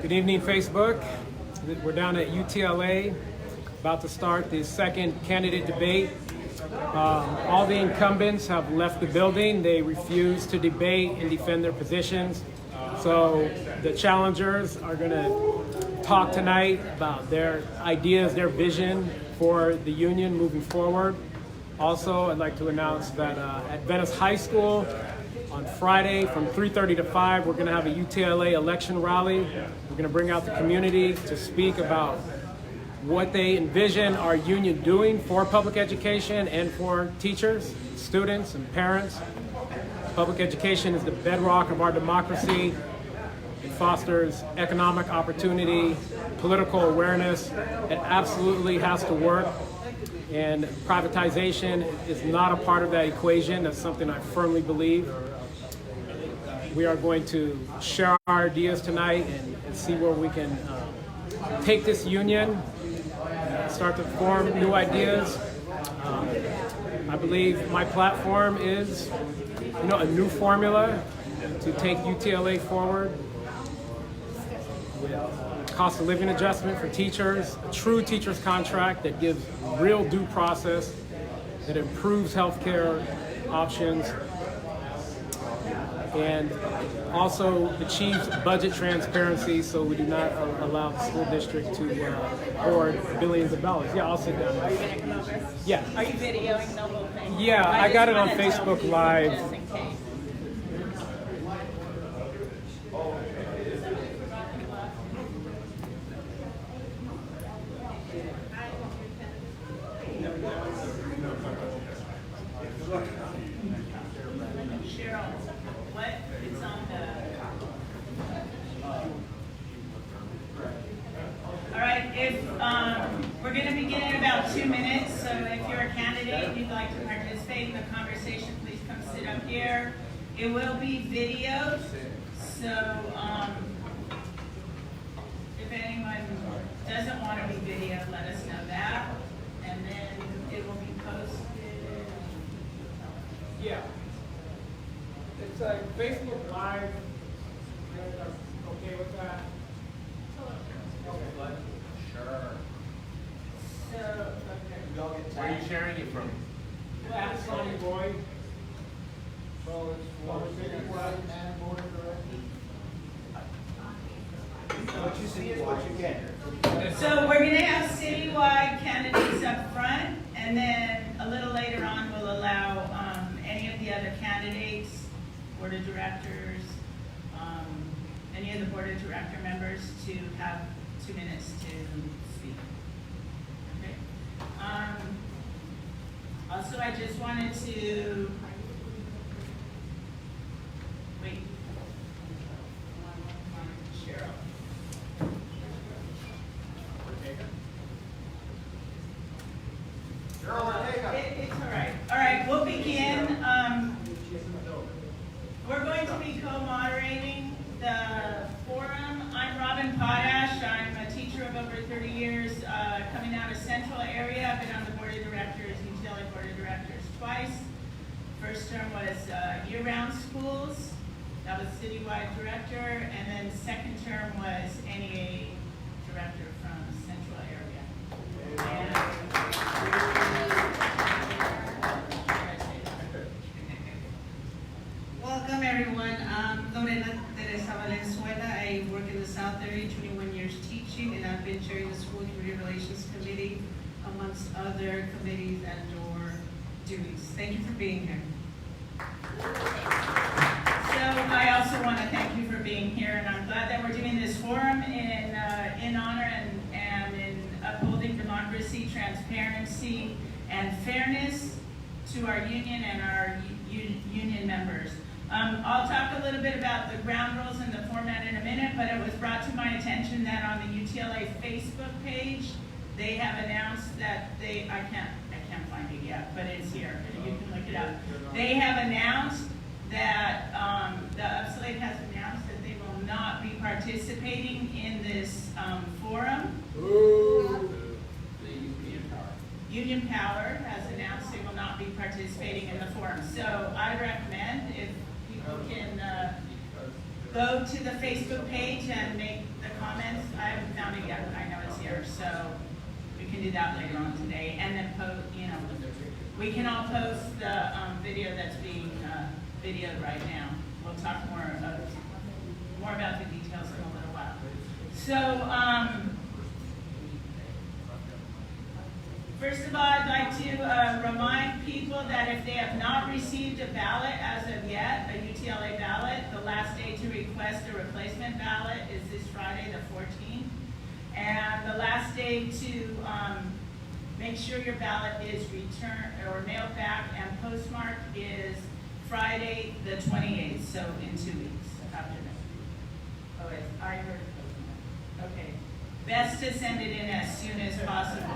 Good evening, Facebook. We're down at UTLA, about to start the second candidate debate. All the incumbents have left the building. They refuse to debate and defend their positions. So the challengers are going to talk tonight about their ideas, their vision for the union moving forward. Also, I'd like to announce that at Venice High School on Friday from 3:30 to 5, we're going to have a UTLA election rally. We're going to bring out the community to speak about what they envision our union doing for public education and for teachers, students, and parents. Public education is the bedrock of our democracy. It fosters economic opportunity, political awareness. It absolutely has to work. And privatization is not a part of that equation. That's something I firmly believe. We are going to share our ideas tonight and see where we can take this union, start to form new ideas. I believe my platform is, a new formula to take UTLA forward with cost of living adjustment for teachers, a true teacher's contract that gives real due process, that improves healthcare options, and also achieves budget transparency so we do not allow the school district to hoard billions of dollars. Yeah, I'll sit down. Are you going to come over? Yeah. Are you videoing the whole thing? Yeah, I got it on Facebook Live. Just in case. Cheryl, what is on the... All right, if we're going to begin in about 2 minutes, so if you're a candidate and you'd like to participate in the conversation, please come sit up here. It will be videoed, so if anyone doesn't want to be videoed, let us know that, and then it will be posted. Yeah. It's like Facebook Live. Okay with that? Okay. Sure. So, okay. Where are you sharing it from? That's Sonny Boy. So it's for citywide and board of directors. What you see is what you get. So we're going to have citywide candidates up front, and then a little later on we'll allow any of the other candidates, board of directors, any of the board of director members to have 2 minutes to speak. Okay. Also, I just wanted to wait. Cheryl. It's all right. All right, we'll begin. We're going to be co-moderating the forum. I'm Robin Potash. I'm a teacher of over 30 years, coming out of Central area. I've been on the board of directors, UTLA board of directors twice. First term was year-round schools. That was citywide director, and then second term was NEA director from Central area. Welcome everyone. I'm Lorena Teresa Valenzuela. I work in the South area, 21 years teaching, and I've been chairing the School Community Relations Committee amongst other committees and or duties. Thank you for being here. So I also want to thank you for being here, and I'm glad that we're doing this forum in honor and in upholding democracy, transparency, and fairness to our union and our union members. I'll talk a little bit about the ground rules and the format in a minute, but it was brought to my attention that on the UTLA Facebook page, they have announced that I can't find it yet, but it's here. You can look it up. They have announced that the UTLA has announced that they will not be participating in this forum. Ooh. Union Power has announced they will not be participating in the forum. So I recommend if people can go to the Facebook page and make the comments. I haven't found it yet, but I know it's here, so we can do that later on today. And then post, we can all post the video that's being videoed right now. We'll talk more about the details in a little while. So, first of all, I'd like to remind people that if they have not received a ballot as of yet, a UTLA ballot, the last day to request a replacement ballot is this Friday, the 14th. And the last day to make sure your ballot is returned or mailed back and postmarked is Friday, the 28th, so in 2 weeks after that. Oh, I heard postmark. Okay. Best to send it in as soon as possible.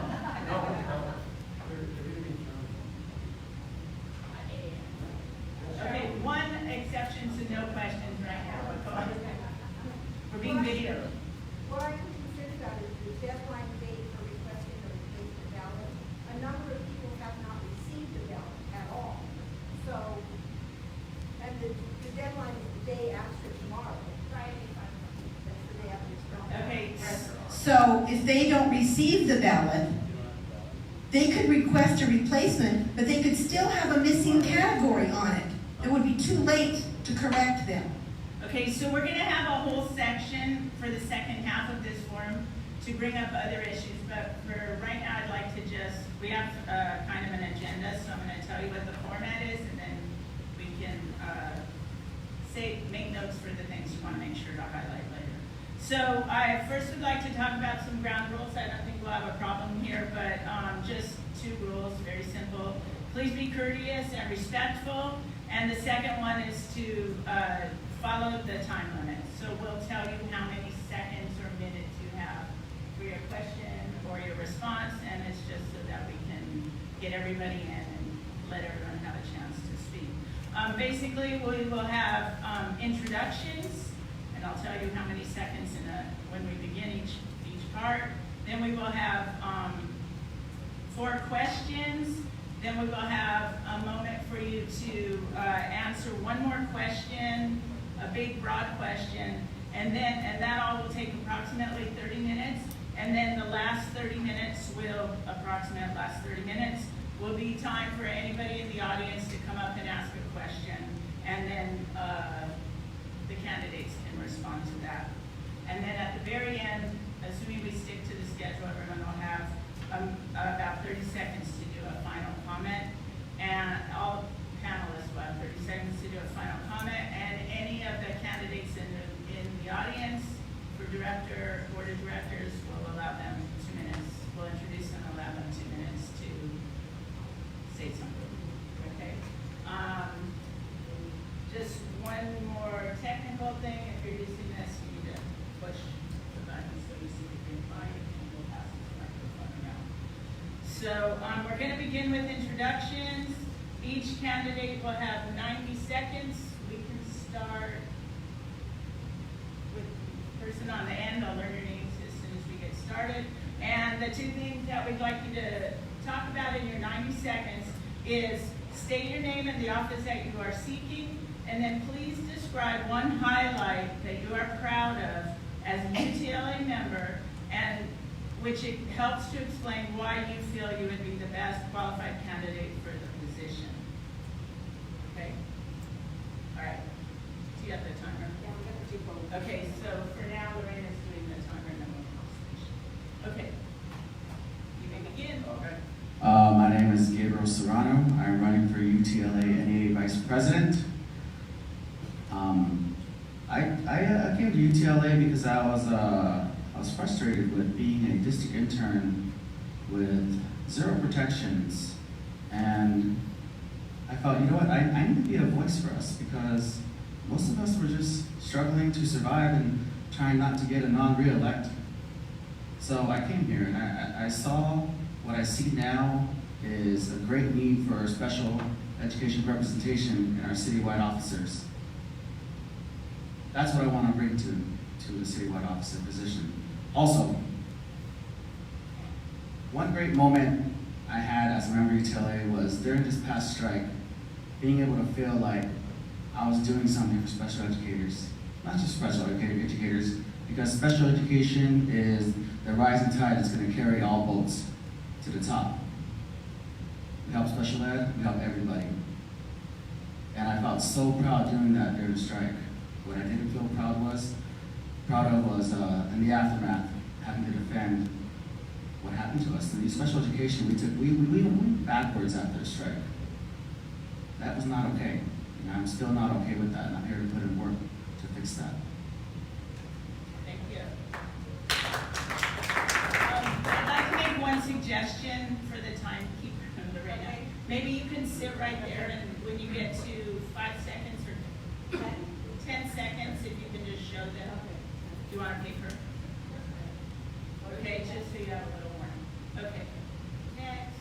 Okay, one exception to no questions right now. We're being videoed. What I'm concerned about is the deadline date for requesting a replacement ballot. A number of people have not received a ballot at all. So, and the deadline is the day after tomorrow. Friday, that's the day after tomorrow. Okay. So if they don't receive the ballot, they could request a replacement, but they could still have a missing category on it. It would be too late to correct them. Okay, so we're going to have a whole section for the second half of this forum to bring up other issues, but for right now I'd like to we have kind of an agenda, so I'm going to tell you what the format is, and then we can make notes for the things you want to make sure to highlight later. So I first would like to talk about some ground rules. I don't think we'll have a problem here, but just 2 rules, very simple. Please be courteous and respectful. And the second one is to follow the time limit. So we'll tell you how many seconds or minutes you have for your question or your response, and it's just so that we can get everybody in and let everyone have a chance to speak. Basically, we will have introductions, and I'll tell you how many seconds when we begin each part. Then we will have 4 questions. Then we will have a moment for you to answer one more question, a big, broad question, and that all will take approximately 30 minutes. And then the last 30 minutes will be time for anybody in the audience to come up and ask a question, and then the candidates can respond to that. And then at the very end, assuming we stick to the schedule, everyone will have about 30 seconds to do a final comment, and all panelists will have 30 seconds to do a final comment, and any of the candidates in the audience for board of directors will allow them 2 minutes. We'll introduce them and allow them 2 minutes to say something. Okay. Just one more technical thing. If you're using this, you need to push the button so you see the green light, and we'll pass this microphone around. So we're going to begin with introductions. Each candidate will have 90 seconds. We can start with the person on the end. I'll learn your names as soon as we get started. And the 2 things that we'd like you to talk about in your 90 seconds is state your name and the office that you are seeking, and then please describe one highlight that you are proud of as a UTLA member, and which it helps to explain why you feel you would be the best qualified candidate for the position. Okay? All right. Do you have the timer? Yeah, we have to do both. Okay, so for now, Lorraine is doing the timer and then we'll finish. Okay. You may begin. Okay. My name is Gabriel Serrano. I'm running for UTLA NEA Vice President. I came to UTLA because I was frustrated with being a district intern with 0 protections, and I thought, you know what, I need to be a voice for us, because most of us were just struggling to survive and trying not to get a non-reelect. So I came here and I saw what I see now is a great need for special education representation in our citywide officers. That's what I want to bring to the citywide officer position. Also, one great moment I had as a member of UTLA was during this past strike, being able to feel like I was doing something for special educators. not just special educators, because special education is the rising tide that's going to carry all boats to the top. We help special ed, we help everybody. And I felt so proud doing that during the strike. What I didn't feel proud of was in the aftermath, having to defend what happened to us. In special education, we went backwards after the strike. That was not okay. And I'm still not okay with that, and I'm here to put in work to fix that. Thank you. I'd like to make one suggestion for the timekeeper right now. Maybe you can sit right there, and when you get to 5 seconds or 10 seconds, if you can just show them. Do you want a paper? Okay, just so you have a little warning. Okay. Next.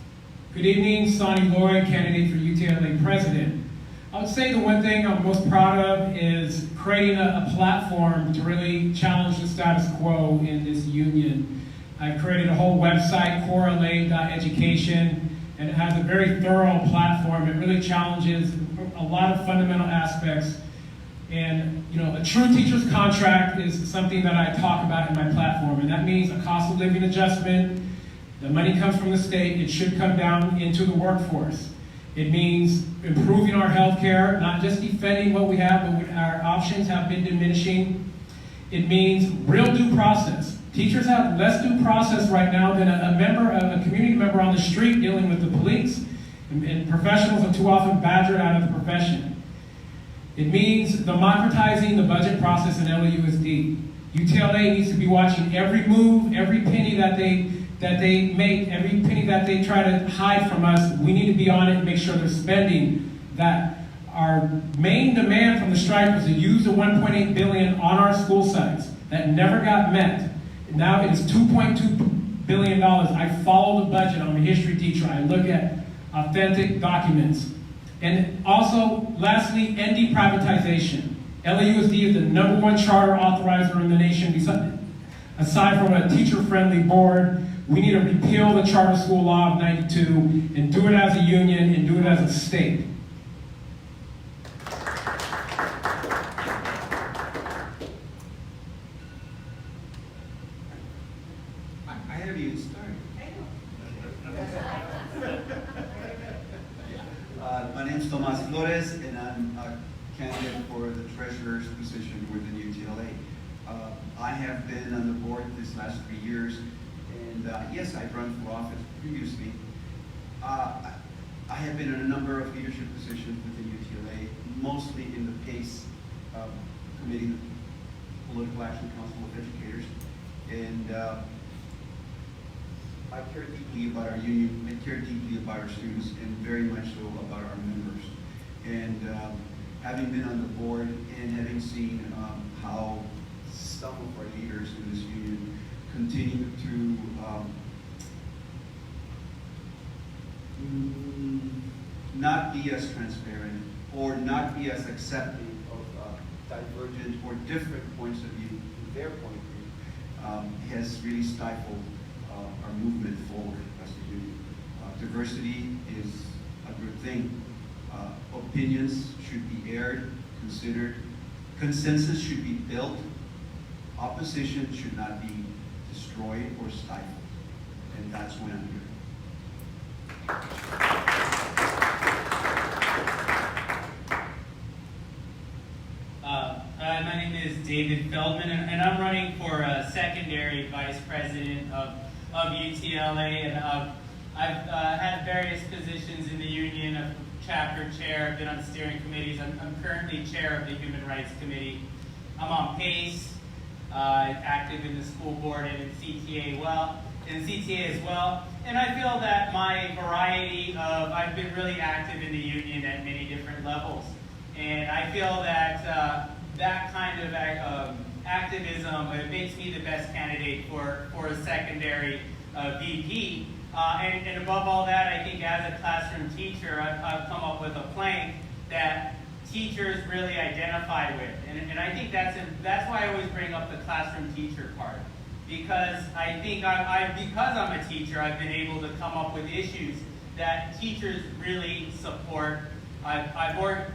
Good evening, Sonny Lloyd, candidate for UTLA president. I would say the one thing I'm most proud of is creating a platform to really challenge the status quo in this union. I've created a whole website, correlate.education, and it has a very thorough platform. It really challenges a lot of fundamental aspects. And a true teacher's contract is something that I talk about in my platform, and that means a cost of living adjustment. The money comes from the state. It should come down into the workforce. It means improving our health care, not just defending what we have, but our options have been diminishing. It means real due process. Teachers have less due process right now than a community member on the street dealing with the police, and professionals are too often badgered out of the profession. It means democratizing the budget process in LAUSD. UTLA needs to be watching every move, every penny that they make, every penny that they try to hide from us. We need to be on it and make sure they're spending that. Our main demand from the strike was to use the $1.8 billion on our school sites. That never got met. Now it is $2.2 billion. I follow the budget. I'm a history teacher. I look at authentic documents. And also, lastly, ending privatization. LAUSD is the #1 charter authorizer in the nation. Aside from a teacher-friendly board, we need to repeal the charter school law of '92 and do it as a union and do it as a state. I haven't even started. My name is Tomas Flores, and I'm a candidate for the treasurer's position within UTLA. I have been on the board this last 3 years, and yes, I've run for office previously. I have been in a number of leadership positions within UTLA, mostly in the PACE committee, Political Action Council of Educators, and I care deeply about our union, I care deeply about our students, and very much so about our members. And having been on the board and having seen how some of our leaders in this union continue to not be as transparent or not be as accepting of divergent or different points of view to their point of view has really stifled our movement forward as a union. Diversity is a good thing. Opinions should be aired, considered. Consensus should be built. Opposition should not be destroyed or stifled. And that's why I'm here. My name is David Feldman, and I'm running for secondary vice president of UTLA, and I've had various positions in the union of chapter chair. I've been on steering committees. I'm currently chair of the Human Rights Committee. I'm on PACE, active in the school board and in CTA as well. And I feel that my variety of, I've been really active in the union at many different levels. And I feel that that kind of activism, it makes me the best candidate for a secondary VP. And above all that, I think as a classroom teacher, I've come up with a plank that teachers really identify with. And I think that's why I always bring up the classroom teacher part. Because I think because I'm a teacher, I've been able to come up with issues that teachers really support. I've worked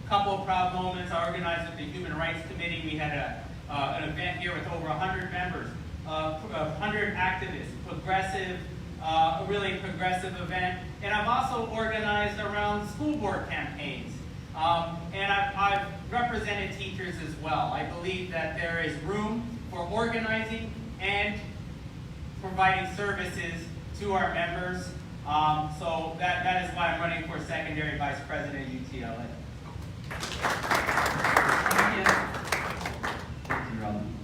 couple of proud moments. I organized with the Human Rights Committee. We had an event here with over 100 members, 100 activists, progressive, a really progressive event. And I've also organized around school board campaigns. And I've represented teachers as well. I believe that there is room for organizing and providing services to our members. So that is why I'm running for secondary vice president at UTLA. Thank you. Thank you, Robin.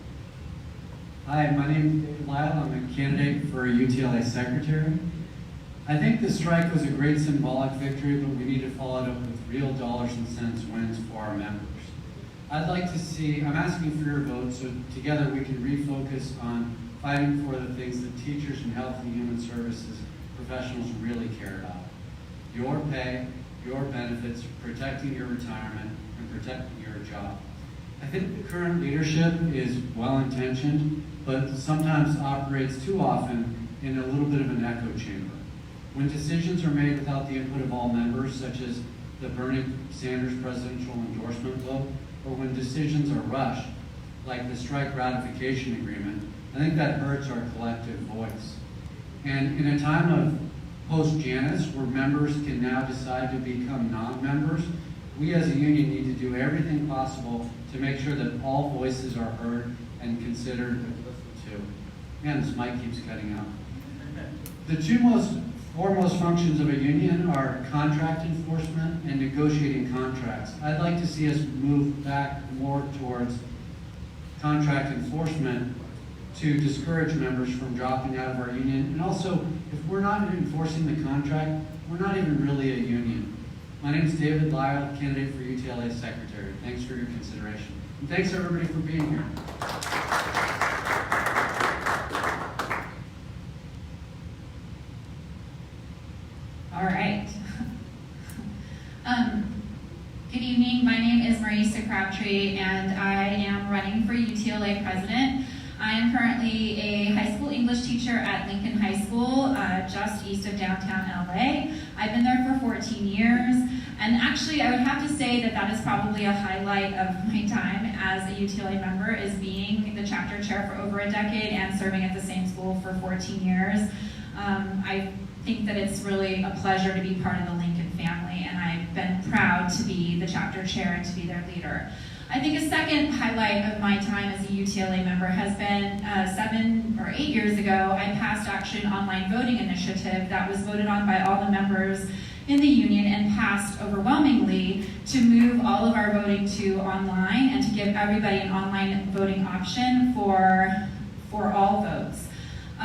Hi, my name is David Lyle. I'm a candidate for UTLA secretary. I think the strike was a great symbolic victory, but we need to follow it up with real dollars and cents wins for our members. I'd like to see, I'm asking for your vote so together we can refocus on fighting for the things that teachers and health and human services professionals really care about. Your pay, your benefits, protecting your retirement, and protecting your job. I think the current leadership is well-intentioned, but sometimes operates too often in a little bit of an echo chamber. When decisions are made without the input of all members, such as the Bernie Sanders presidential endorsement vote, or when decisions are rushed, like the strike ratification agreement, I think that hurts our collective voice. And in a time of post-Janus, where members can now decide to become non-members, we as a union need to do everything possible to make sure that all voices are heard and considered and listened to. Man, this mic keeps cutting out. The two foremost functions of a union are contract enforcement and negotiating contracts. I'd like to see us move back more towards contract enforcement to discourage members from dropping out of our union. And also, if we're not enforcing the contract, we're not even really a union. My name is David Lyle, candidate for UTLA secretary. Thanks for your consideration. And thanks everybody for being here. All right. Good evening. My name is Marisa Crabtree, and I am running for UTLA president. I am currently a high school English teacher at Lincoln High School, just east of downtown LA. I've been there for 14 years, and actually I would have to say that that is probably a highlight of my time as a UTLA member, is being the chapter chair for over a decade and serving at the same school for 14 years. I think that it's really a pleasure to be part of the Lincoln family, and I've been proud to be the chapter chair and to be their leader. I think a second highlight of my time as a UTLA member has been 7 or 8 years ago, I passed Action Online Voting Initiative that was voted on by all the members in the union and passed overwhelmingly to move all of our voting to online and to give everybody an online voting option for all votes.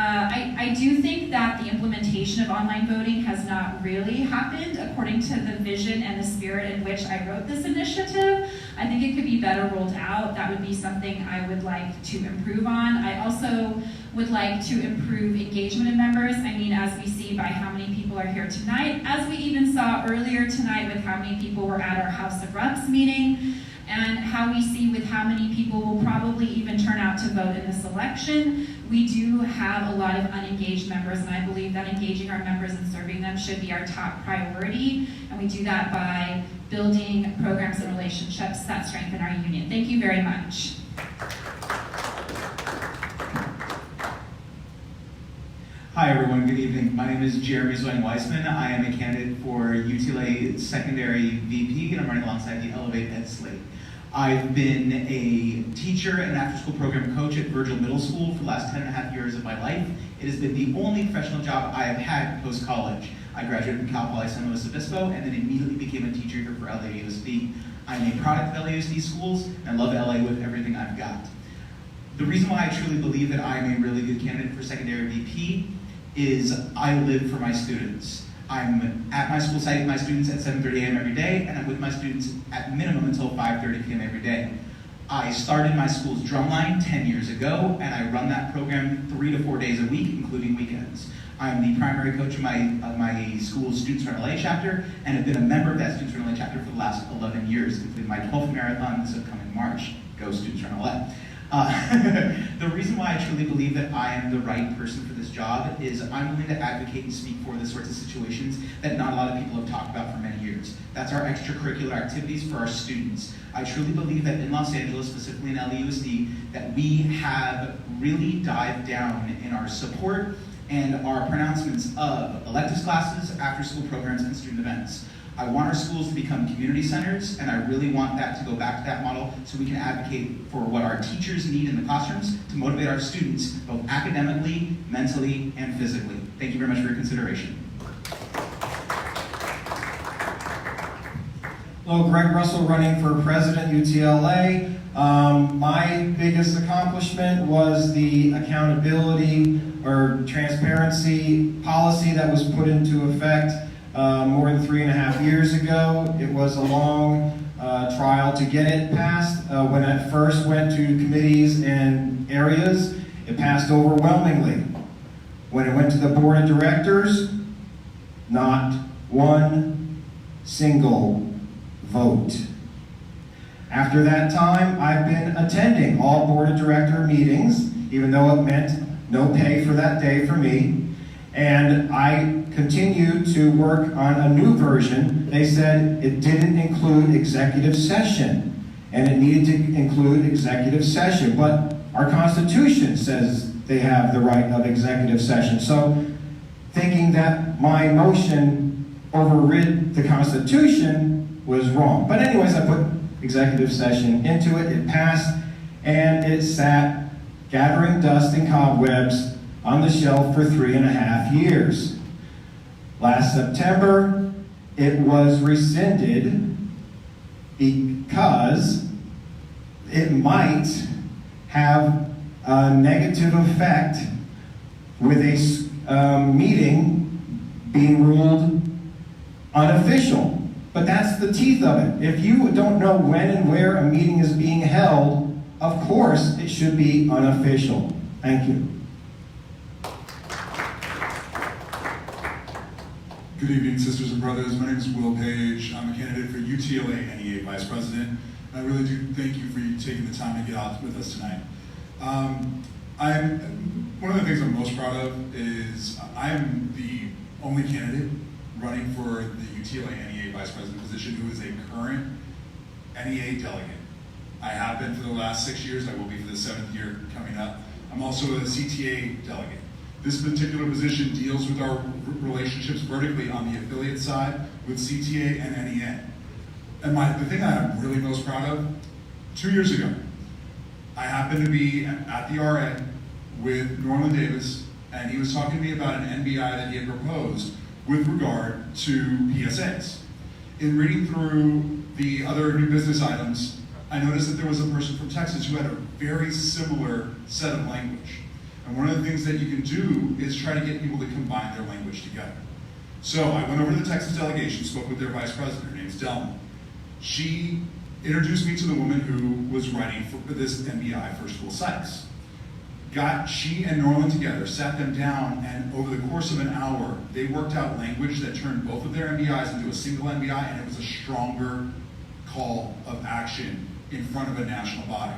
I do think that the implementation of online voting has not really happened according to the vision and the spirit in which I wrote this initiative. I think it could be better rolled out. That would be something I would like to improve on. I also would like to improve engagement of members. I mean, as we see by how many people are here tonight, as we even saw earlier tonight with how many people were at our House of Reps meeting, and how we see with how many people will probably even turn out to vote in this election. We do have a lot of unengaged members, and I believe that engaging our members and serving them should be our top priority, and we do that by building programs and relationships that strengthen our union. Thank you very much. Hi everyone, good evening. My name is Jeremy Zwein-Weissman. I am a candidate for UTLA Secondary VP, and I'm running alongside the Elevate Ed slate. I've been a teacher and after-school program coach at Virgil Middle School for the last 10.5 years of my life. It has been the only professional job I have had post-college. I graduated from Cal Poly San Luis Obispo and then immediately became a teacher here for LAUSD. I'm a product of LAUSD schools, and I love LA with everything I've got. The reason why I truly believe that I'm a really good candidate for secondary VP is I live for my students. I'm at my school site with my students at 7:30 a.m. every day, and I'm with my students at minimum until 5:30 p.m. every day. I started my school's drumline 10 years ago, and I run that program 3 to 4 days a week, including weekends. I'm the primary coach of my school's Students Run LA chapter, and have been a member of that Students Run LA chapter for the last 11 years, including my 12th marathon this upcoming March. Go Students Run LA. The reason why I truly believe that I am the right person for this job is I'm willing to advocate and speak for the sorts of situations that not a lot of people have talked about for many years. That's our extracurricular activities for our students. I truly believe that in Los Angeles, specifically in LAUSD, that we have really dived down in our support and our pronouncements of electives classes, after-school programs, and student events. I want our schools to become community centers, and I really want that to go back to that model so we can advocate for what our teachers need in the classrooms to motivate our students, both academically, mentally, and physically. Thank you very much for your consideration. Hello, Greg Russell, running for President UTLA. My biggest accomplishment was the accountability or transparency policy that was put into effect more than 3.5 years ago. It was a long trial to get it passed. When it first went to committees and areas, it passed overwhelmingly. When it went to the board of directors, not one single vote. After that time, I've been attending all board of director meetings, even though it meant no pay for that day for me. And I continue to work on a new version. They said it didn't include executive session, and it needed to include executive session. But our Constitution says they have the right of executive session. So thinking that my motion overrid the Constitution was wrong. But anyways, I put executive session into it. It passed, and it sat gathering dust and cobwebs on the shelf for 3.5 years. Last September, it was rescinded because it might have a negative effect with a meeting being ruled unofficial. But that's the teeth of it. If you don't know when and where a meeting is being held, of course it should be unofficial. Thank you. Good evening, sisters and brothers. My name is Will Page. I'm a candidate for UTLA NEA Vice President. I really do thank you for taking the time to get out with us tonight. One of the things I'm most proud of is I am the only candidate running for the UTLA NEA Vice President position who is a current NEA delegate. I have been for the last 6 years. I will be for the 7th year coming up. I'm also a CTA delegate. This particular position deals with our relationships vertically on the affiliate side with CTA and NEA. And the thing that I'm really most proud of, 2 years ago, I happened to be at the RA with Norman Davis, and he was talking to me about an NBI that he had proposed with regard to PSAs. In reading through the other new business items, I noticed that there was a person from Texas who had a very similar set of language. And one of the things that you can do is try to get people to combine their language together. So I went over to the Texas delegation, spoke with their vice president, her name's Delma. She introduced me to the woman who was writing for this NBI for school psychs. She and Norland together, sat them down, and over the course of an hour, they worked out language that turned both of their NBIs into a single NBI, and it was a stronger call of action in front of a national body.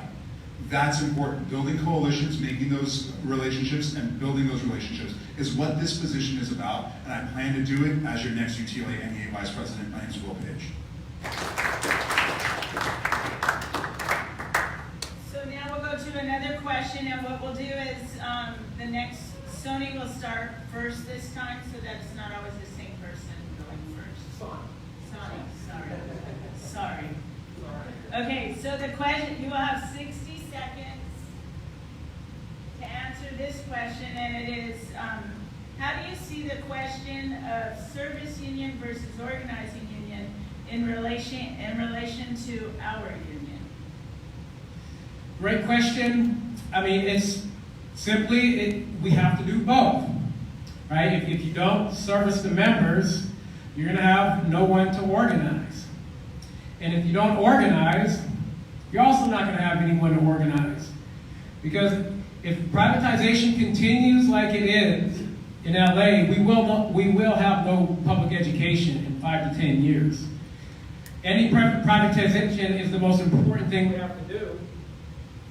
That's important. Building coalitions, making those relationships, and building those relationships is what this position is about, and I plan to do it as your next UTLA NEA Vice President. My name is Will Page. So now we'll go to another question, and what we'll do is the next, Sony will start first this time, so that's not always the same person going first. Sony, sorry. Okay, so the question, you will have 60 seconds to answer this question, and it is, how do you see the question of service union versus organizing union in relation to our union? Great question. I mean, it's simply, we have to do both, right? If you don't service the members, you're going to have no one to organize. And if you don't organize, you're also not going to have anyone to organize. Because if privatization continues like it is in LA, we will have no public education in 5 to 10 years. Any privatization is the most important thing we have to do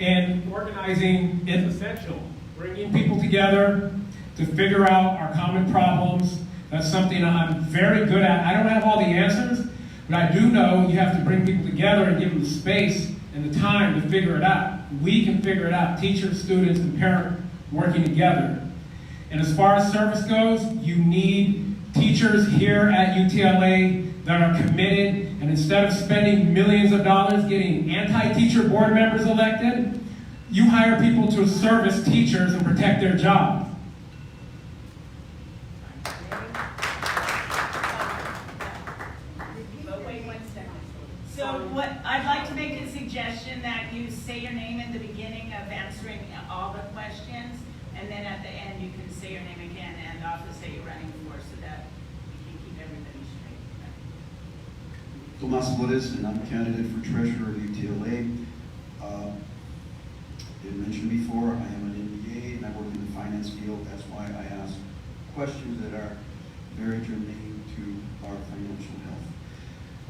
And organizing is essential. Bringing people together to figure out our common problems. That's something I'm very good at. I don't have all the answers, but I do know you have to bring people together and give them the space and the time to figure it out. We can figure it out. Teachers, students, and parents working together. And as far as service goes, you need teachers here at UTLA that are committed, and instead of spending millions of dollars getting anti-teacher board members elected, you hire people to service teachers and protect their jobs. Wait 1 second. So what, I'd like to make a suggestion that you say your name in the beginning of answering all the questions, and then at the end you can say your name again and office that you're running for, so that we can keep everybody straight. Tomas Flores, and I'm candidate for treasurer of UTLA. Did mention before, I am an MBA and I work in the finance field. That's why I ask questions that are very germane to our financial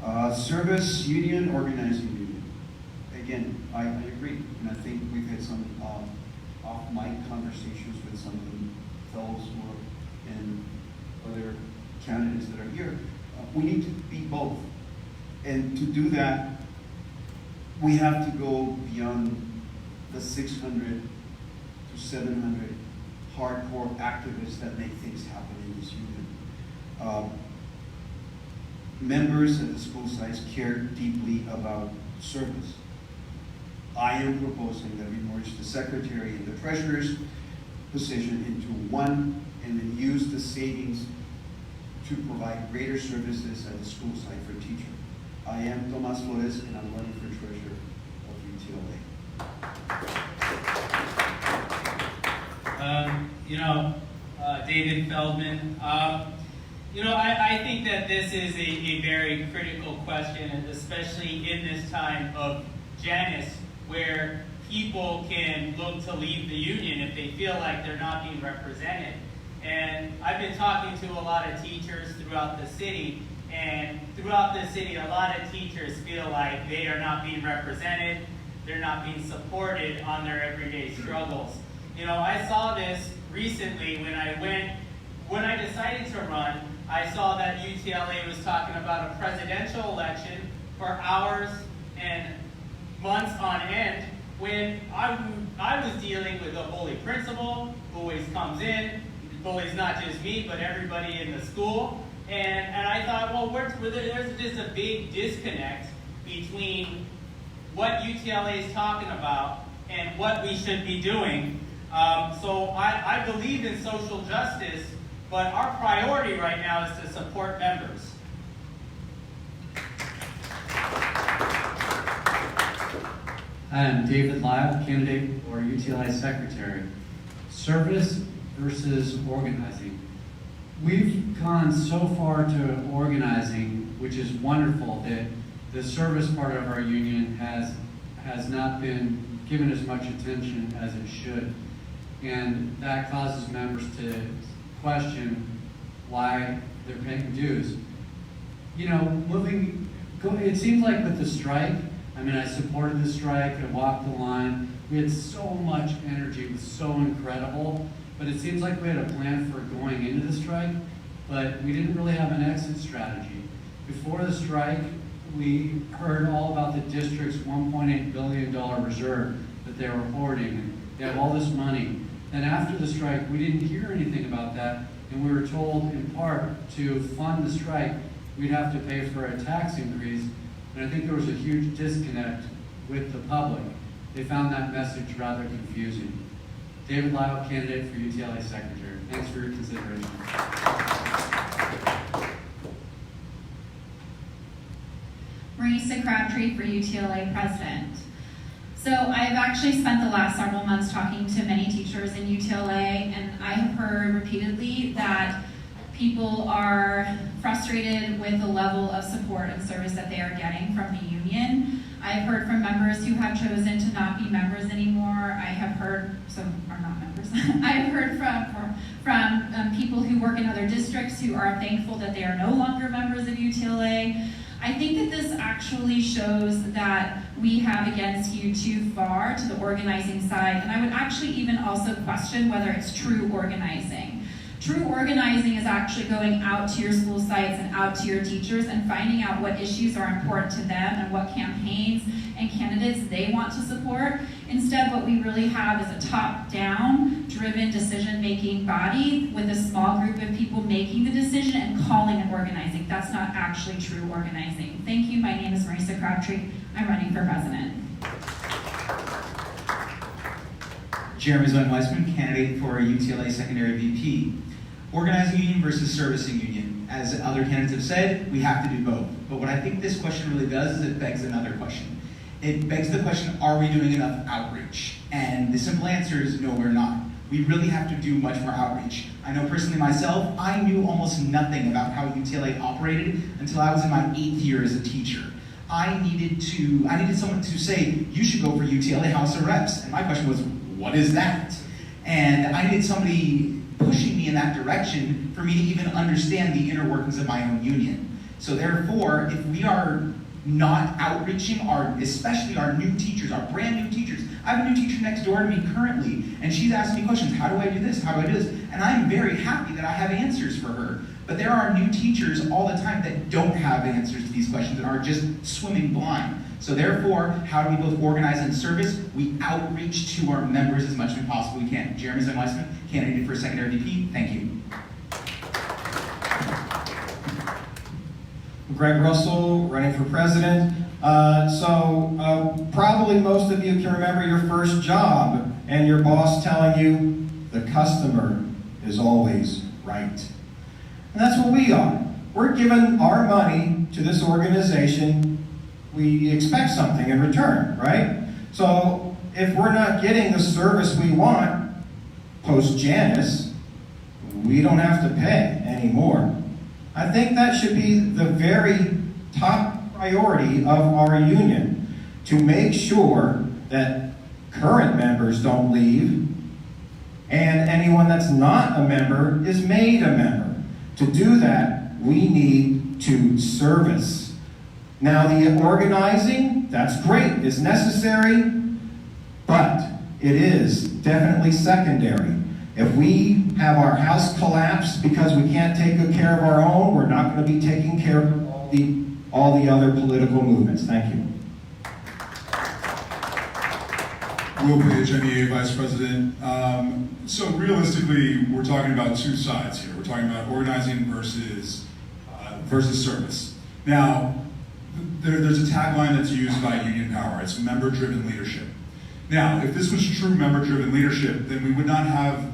health. Service union, organizing union. Again, I agree, and I think we've had some off-mic conversations with some of the fellows who are and other candidates that are here. We need to be both. And to do that, we have to go beyond the 600 to 700 hardcore activists that make things happen in this union. Members at the school sites care deeply about service. I am proposing that we merge the secretary and the treasurer's position into one, and then use the savings to provide greater services at the school site for teachers. I am Tomas Flores, and I'm running for treasurer of UTLA. David Feldman. I think that this is a very critical question, and especially in this time of Janus, where people can look to leave the union if they feel like they're not being represented. And I've been talking to a lot of teachers throughout the city, and throughout the city, a lot of teachers feel like they are not being represented, they're not being supported on their everyday struggles. I saw this recently when I decided to run. I saw that UTLA was talking about a presidential election for hours and months on end, when I was dealing with a bully principal who always comes in, bullies not just me, but everybody in the school. And I thought, well, there's just a big disconnect between what UTLA is talking about and what we should be doing. So I believe in social justice, but our priority right now is to support members. I'm David Lyle, candidate for UTLA secretary. Service versus organizing. We've gone so far to organizing, which is wonderful, that the service part of our union has not been given as much attention as it should. And that causes members to question why they're paying dues. It seems like with the strike, I supported the strike, I walked the line. We had so much energy, it was so incredible. But it seems like we had a plan for going into the strike, but we didn't really have an exit strategy. Before the strike, we heard all about the district's $1.8 billion reserve that they were hoarding, and they have all this money. And after the strike, we didn't hear anything about that, and we were told in part to fund the strike, we'd have to pay for a tax increase. And I think there was a huge disconnect with the public. They found that message rather confusing. David Lyle, candidate for UTLA secretary. Thanks for your consideration. Marisa Crabtree for UTLA president. So I've actually spent the last several months talking to many teachers in UTLA, and I have heard repeatedly that people are frustrated with the level of support and service that they are getting from the union. I've heard from members who have chosen to not be members anymore. I have heard, some are not members. I've heard from people who work in other districts who are thankful that they are no longer members of UTLA. I think that this actually shows that we have again skewed too far to the organizing side, and I would actually even also question whether it's true organizing. True organizing is actually going out to your school sites and out to your teachers and finding out what issues are important to them and what campaigns and candidates they want to support. Instead, what we really have is a top-down driven decision-making body with a small group of people making the decision and calling it organizing. That's not actually true organizing. Thank you. My name is Marisa Crabtree. I'm running for president. Jeremy Zoen-Weissman, candidate for UTLA Secondary VP. Organizing union versus servicing union. As other candidates have said, we have to do both. But what I think this question really does is it begs another question. It begs the question, are we doing enough outreach? And the simple answer is no, we're not. We really have to do much more outreach. I know personally myself, I knew almost nothing about how UTLA operated until I was in my 8th year as a teacher. I needed someone to say, you should go for UTLA House of Reps. And my question was, what is that? And I needed somebody pushing me in that direction for me to even understand the inner workings of my own union. So therefore, if we are not outreaching especially our new teachers, our brand new teachers. I have a new teacher next door to me currently, and she's asking me questions. How do I do this? How do I do this? And I'm very happy that I have answers for her. But there are new teachers all the time that don't have answers to these questions and are just swimming blind. So therefore, how do we both organize and service? We outreach to our members as much as we possibly can. Jeremy Zoen-Weissman, candidate for secondary VP. Thank you. Greg Russell, running for president. Probably most of you can remember your first job and your boss telling you the customer is always right. And that's what we are. We're giving our money to this organization. We expect something in return, right? So if we're not getting the service we want post-Janus, we don't have to pay anymore. I think that should be the very top priority of our union, to make sure that current members don't leave and anyone that's not a member is made a member. To do that, we need to service. Now, the organizing, that's great, is necessary, but it is definitely secondary. If we have our house collapse because we can't take good care of our own, we're not going to be taking care of all the other political movements. Thank you. Will Page, NEA Vice President. So realistically, we're talking about two sides here. We're talking about organizing versus service. Now, there's a tagline that's used by Union Power. It's member-driven leadership. Now, if this was true member-driven leadership, then we would not have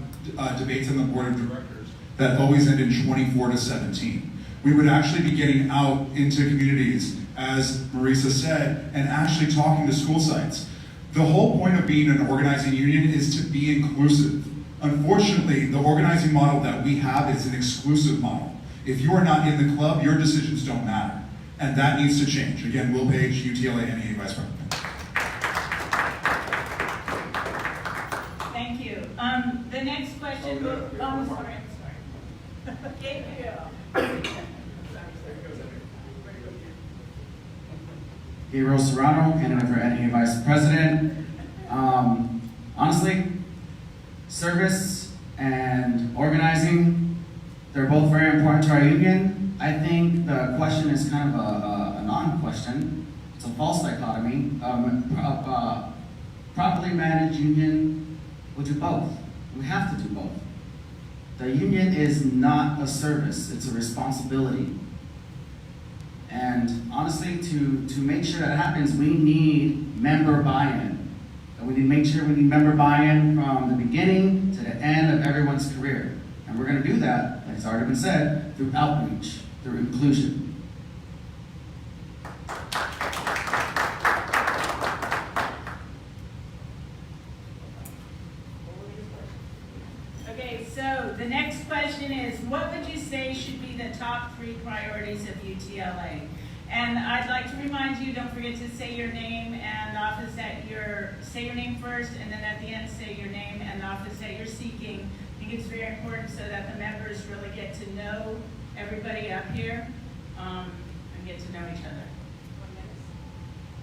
debates on the board of directors that always end in 24-17. We would actually be getting out into communities, as Marisa said, and actually talking to school sites. The whole point of being an organizing union is to be inclusive. Unfortunately, the organizing model that we have is an exclusive model. If you are not in the club, your decisions don't matter. And that needs to change. Again, Will Page, UTLA NEA Vice President. Thank you. The next question, I'm sorry. Gabriel Serrano, candidate for NEA Vice President. Honestly, service and organizing, they're both very important to our union. I think the question is kind of a non-question. It's a false dichotomy. Properly managed union will do both. We have to do both. The union is not a service, it's a responsibility. And honestly, to make sure that happens, we need member buy-in. And we need to make sure we need member buy-in from the beginning to the end of everyone's career. And we're going to do that, like it's already been said, through outreach, through inclusion. Okay, so the next question is, what would you say should be the top 3 priorities of UTLA? And I'd like to remind you, don't forget to say your name and office that say your name first, and then at the end say your name and office that you're seeking. I think it's very important so that the members really get to know everybody up here. I'm get to know each other. 1 minute.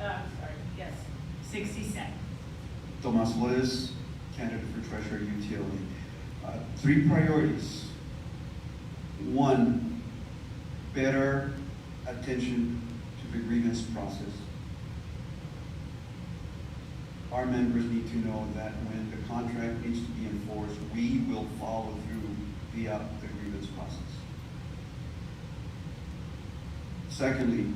I'm sorry, yes, 60 seconds. Tomas Flores, candidate for treasurer, UTLA. 3 priorities. 1, better attention to the grievance process. Our members need to know that when the contract needs to be enforced, we will follow through via the grievance process. Secondly,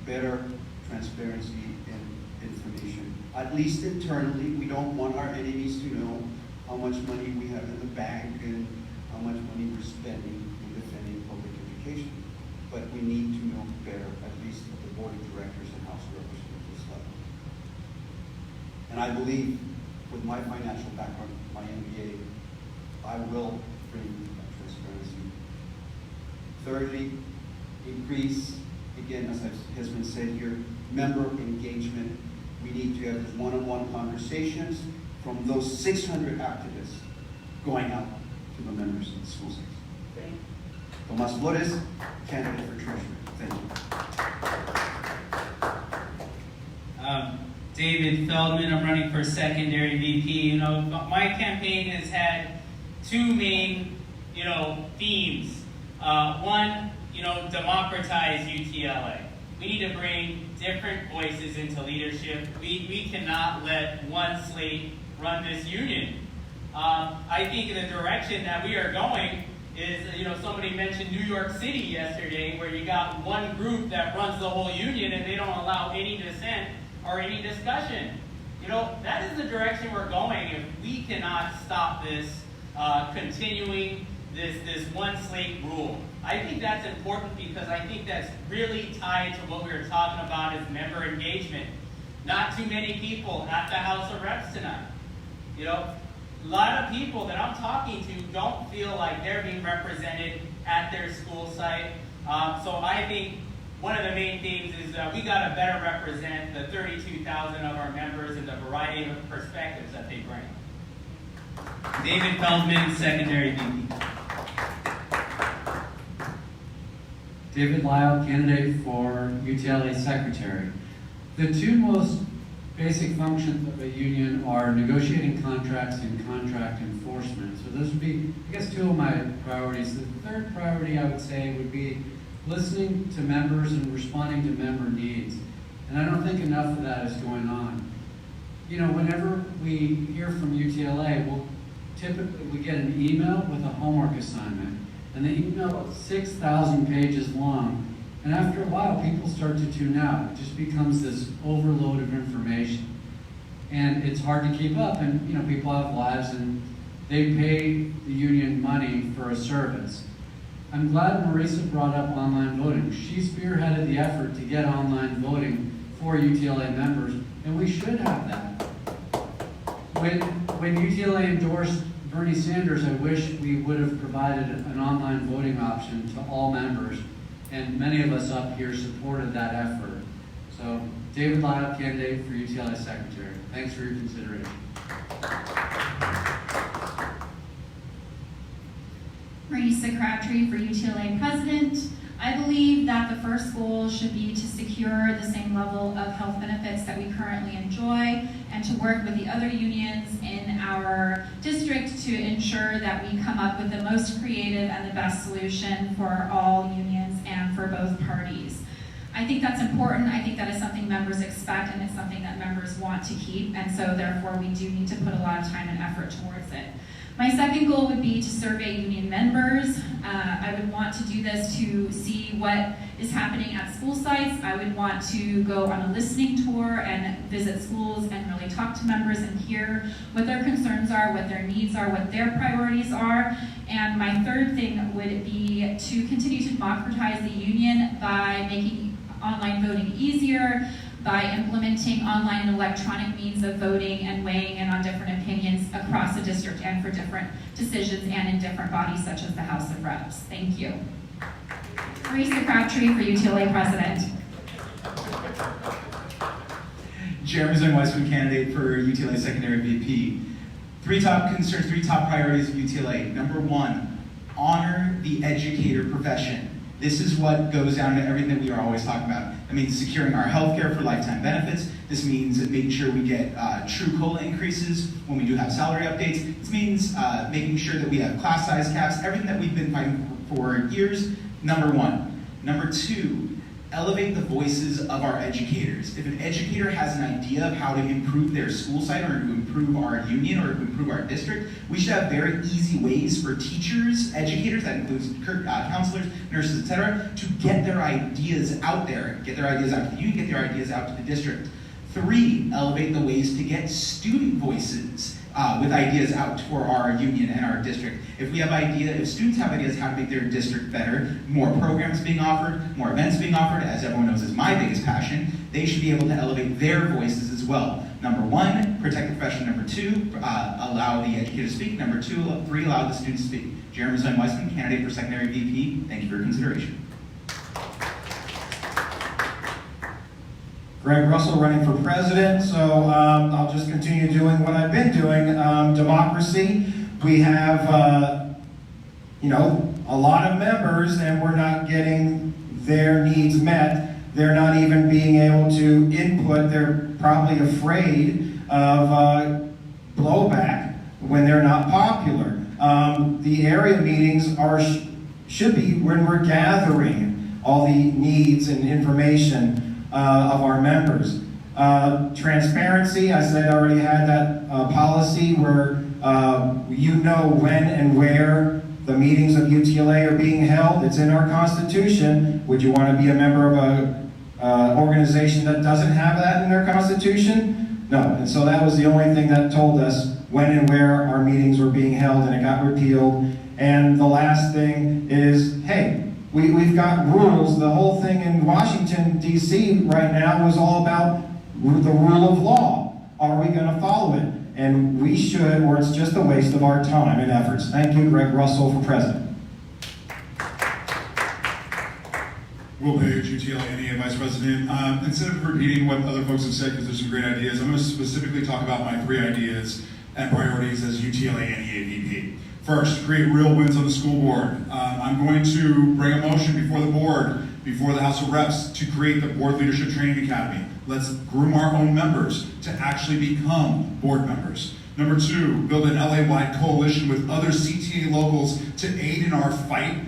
better transparency and information. At least internally, we don't want our enemies to know how much money we have in the bank and how much money we're spending in defending public education. But we need to know better, at least at the board of directors and House of Representatives level. And I believe, with my financial background, my MBA, I will bring that transparency. Thirdly, increase, again, as has been said here, member engagement. We need to have those one-on-one conversations from those 600 activists going out to the members of the school sites. Thank you. Tomas Flores, candidate for treasurer. Thank you. David Feldman, I'm running for secondary VP. You know, my campaign has had 2 main, themes. One, democratize UTLA. We need to bring different voices into leadership. We cannot let one slate run this union. I think the direction that we are going is, somebody mentioned New York City yesterday, where you got one group that runs the whole union and they don't allow any dissent or any discussion. That is the direction we're going if we cannot stop this continuing this one slate rule. I think that's important because I think that's really tied to what we were talking about as member engagement. Not too many people at the House of Reps tonight. A lot of people that I'm talking to don't feel like they're being represented at their school site. So I think one of the main themes is we got to better represent the 32,000 of our members and the variety of perspectives that they bring. David Feldman, secondary VP. David Lyle, candidate for UTLA secretary. The 2 most basic functions of a union are negotiating contracts and contract enforcement. So those would be, I guess, 2 of my priorities. The third priority, I would say, would be listening to members and responding to member needs. And I don't think enough of that is going on. Whenever we hear from UTLA, typically we get an email with a homework assignment. And the email is 6,000 pages long. And after a while, people start to tune out. It just becomes this overload of information. And it's hard to keep up. And, people have lives and they pay the union money for a service. I'm glad Marisa brought up online voting. She spearheaded the effort to get online voting for UTLA members, and we should have that. When UTLA endorsed Bernie Sanders, I wish we would have provided an online voting option to all members, and many of us up here supported that effort. So, David Lyle, candidate for UTLA secretary. Thanks for your consideration. Marisa Crabtree for UTLA president. I believe that the first goal should be to secure the same level of health benefits that we currently enjoy and to work with the other unions in our district to ensure that we come up with the most creative and the best solution for all unions and for both parties. I think that's important. I think that is something members expect and it's something that members want to keep, and so therefore we do need to put a lot of time and effort towards it. My second goal would be to survey union members. I would want to do this to see what is happening at school sites. I would want to go on a listening tour and visit schools and really talk to members and hear what their concerns are, what their needs are, what their priorities are. And my third thing would be to continue to democratize the union by making online voting easier, by implementing online and electronic means of voting and weighing in on different opinions across the district and for different decisions and in different bodies such as the House of Reps. Thank you. Marisa Crabtree for UTLA president. Jeremy Zoin-Weissman, candidate for UTLA secondary VP. 3 top concerns, 3 top priorities of UTLA. Number 1, honor the educator profession. This is what goes down to everything that we are always talking about. That means securing our health care for lifetime benefits. This means making sure we get true COLA increases when we do have salary updates. This means making sure that we have class size caps, everything that we've been fighting for years, number one. Number two, elevate the voices of our educators. If an educator has an idea of how to improve their school site or to improve our union or to improve our district, we should have very easy ways for teachers, educators, that includes counselors, nurses, etc., to get their ideas out there, get their ideas out to the union, get their ideas out to the district. 3, elevate the ways to get student voices with ideas out for our union and our district. If students have ideas how to make their district better, more programs being offered, more events being offered, as everyone knows is my biggest passion, they should be able to elevate their voices as well. Number 1, protect the profession. Number 2, allow the educator to speak. Number 3, allow the students to speak. Jeremy Weissman, candidate for secondary VP. Thank you for your consideration. Greg Russell running for president, so I'll just continue doing what I've been doing. Democracy, we have, a lot of members and we're not getting their needs met. They're not even being able to input. They're probably afraid of blowback when they're not popular. The area meetings should be when we're gathering all the needs and information of our members. Transparency, I said I already had that policy where you know when and where the meetings of UTLA are being held. It's in our Constitution. Would you want to be a member of an organization that doesn't have that in their Constitution? No, and so that was the only thing that told us when and where our meetings were being held, and it got repealed. And the last thing is, hey, we've got rules. The whole thing in Washington, D.C. right now was all about the rule of law. Are we going to follow it? And we should, or it's just a waste of our time and efforts. Thank you, Greg Russell, for president. Will Page, UTLA NEA Vice President. Instead of repeating what other folks have said, because there's some great ideas, I'm going to specifically talk about my 3 ideas and priorities as UTLA NEA VP. First, create real wins on the school board. I'm going to bring a motion before the board, before the House of Reps, to create the Board Leadership Training Academy. Let's groom our own members to actually become board members. Number 2, build an LA-wide coalition with other CTA locals to aid in our fight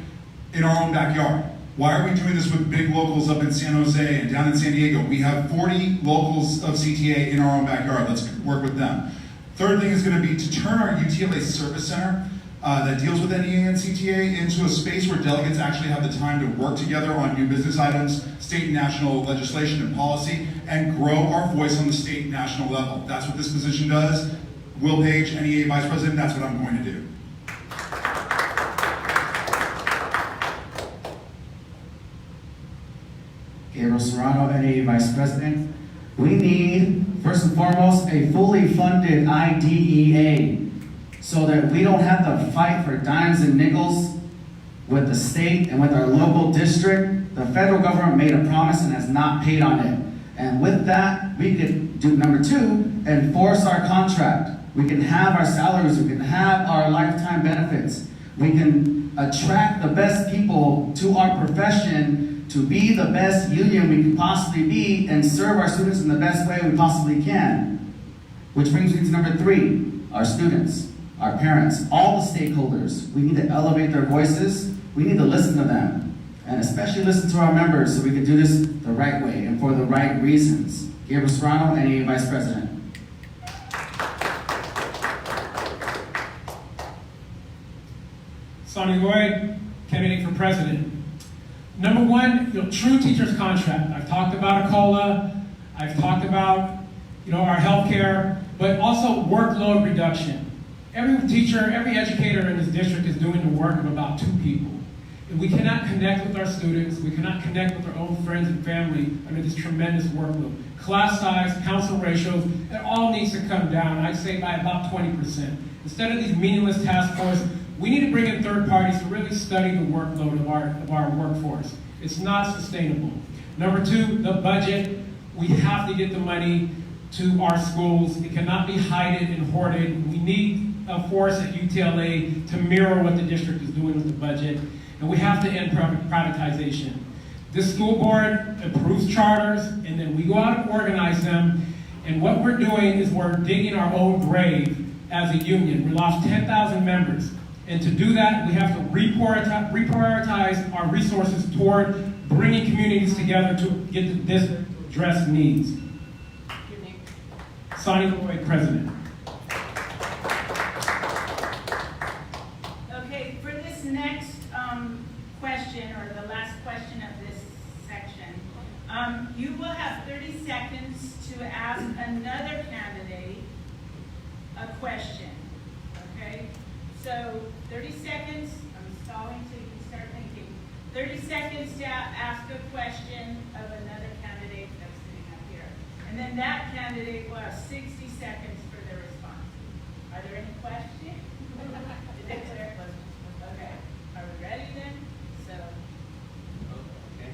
in our own backyard. Why are we doing this with big locals up in San Jose and down in San Diego? We have 40 locals of CTA in our own backyard. Let's work with them. Third thing is going to be to turn our UTLA Service Center that deals with NEA and CTA into a space where delegates actually have the time to work together on new business items, state and national legislation and policy, and grow our voice on the state and national level. That's what this position does. Will Page, NEA Vice President, that's what I'm going to do. Gabriel Serrano, NEA Vice President. We need, first and foremost, a fully funded IDEA so that we don't have to fight for dimes and nickels with the state and with our local district. The federal government made a promise and has not paid on it. And with that, we could do, number 2, enforce our contract. We can have our salaries, we can have our lifetime benefits. We can attract the best people to our profession to be the best union we can possibly be and serve our students in the best way we possibly can. Which brings me to number 3, our students, our parents, all the stakeholders. We need to elevate their voices. We need to listen to them, and especially listen to our members so we can do this the right way and for the right reasons. Gabriel Serrano, NEA Vice President. Sonny Lloyd, candidate for president. Number 1, true teacher's contract. I've talked about a COLA. I've talked about, our health care, but also workload reduction. Every teacher, every educator in this district is doing the work of about 2 people. If we cannot connect with our students, we cannot connect with our own friends and family under this tremendous workload. Class size, council ratios, it all needs to come down, I'd say by about 20%. Instead of these meaningless task forces, we need to bring in third parties to really study the workload of our workforce. It's not sustainable. Number 2, the budget. We have to get the money to our schools. It cannot be hidden and hoarded. We need force at UTLA to mirror what the district is doing with the budget, and we have to end privatization. This school board approves charters, and then we go out and organize them, and what we're doing is we're digging our own grave as a union. We lost 10,000 members, and to do that, we have to reprioritize our resources toward bringing communities together to get the district to address needs. Sonny Lloyd, President. Okay, for this next question, or the last question of this section, you will have 30 seconds to ask another candidate a question, okay? So 30 seconds, I'm stalling so you can start thinking. 30 seconds to ask a question of another candidate that's sitting up here. And then that candidate will have 60 seconds for their response. Are there any questions? Is it clear? Okay. Are we ready then? So. Okay.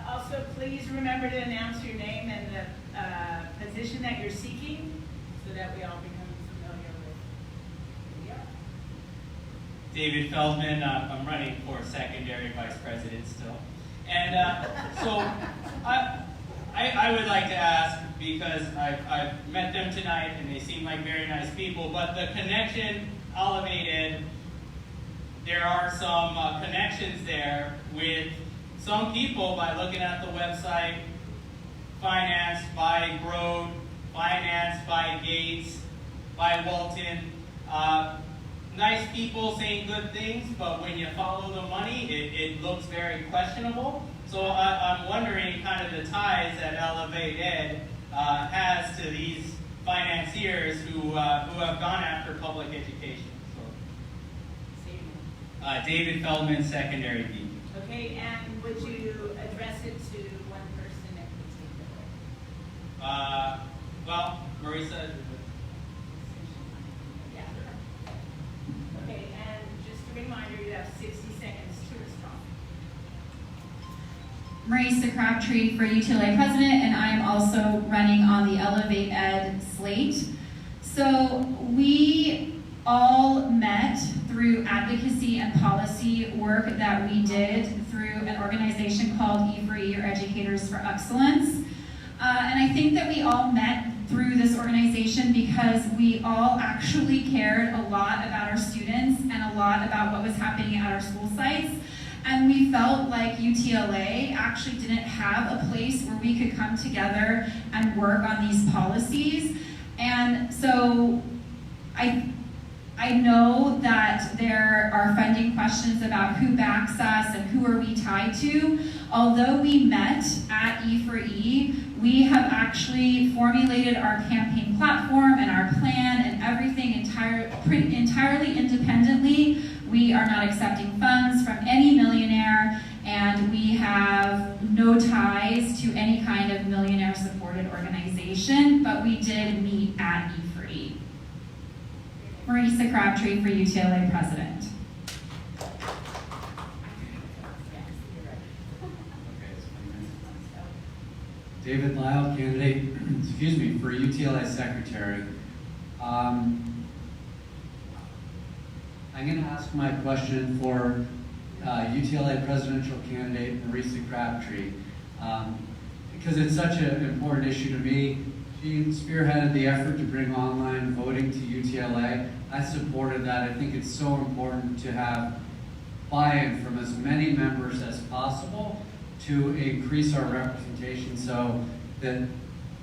Also, please remember to announce your name and the position that you're seeking so that we all become familiar with who we are. David Feldman, I'm running for secondary vice president still. And so I would like to ask, because I've met them tonight and they seem like very nice people, but the connection elevated, there are some connections there with some people by looking at the website, financed by Grode, financed by Gates, by Walton. Nice people saying good things, but when you follow the money, it looks very questionable. So I'm wondering kind of the ties that Elevate Ed has to these financiers who have gone after public education. So, David Feldman, secondary VP. Okay, and would you address it to one person in particular? Well, Marisa. Yeah. Okay, and just a reminder, you have 60 seconds to respond. Marisa Crabtree for UTLA President, and I am also running on the Elevate Ed slate. So we all met through advocacy and policy work that we did through an organization called E4E, or Educators for Excellence. And I think that we all met through this organization because we all actually cared a lot about our students and a lot about what was happening at our school sites. And we felt like UTLA actually didn't have a place where we could come together and work on these policies. And so I know that there are funding questions about who backs us and who are we tied to. Although we met at E4E, we have actually formulated our campaign platform and our plan and everything entirely independently. We are not accepting funds from any millionaire, and we have no ties to any kind of millionaire-supported organization, but we did meet at E4E. Marisa Crabtree for UTLA President. David Lyle, candidate, for UTLA Secretary. I'm going to ask my question for UTLA presidential candidate Marisa Crabtree, because it's such an important issue to me. She spearheaded the effort to bring online voting to UTLA. I supported that. I think it's so important to have buy-in from as many members as possible to increase our representation so that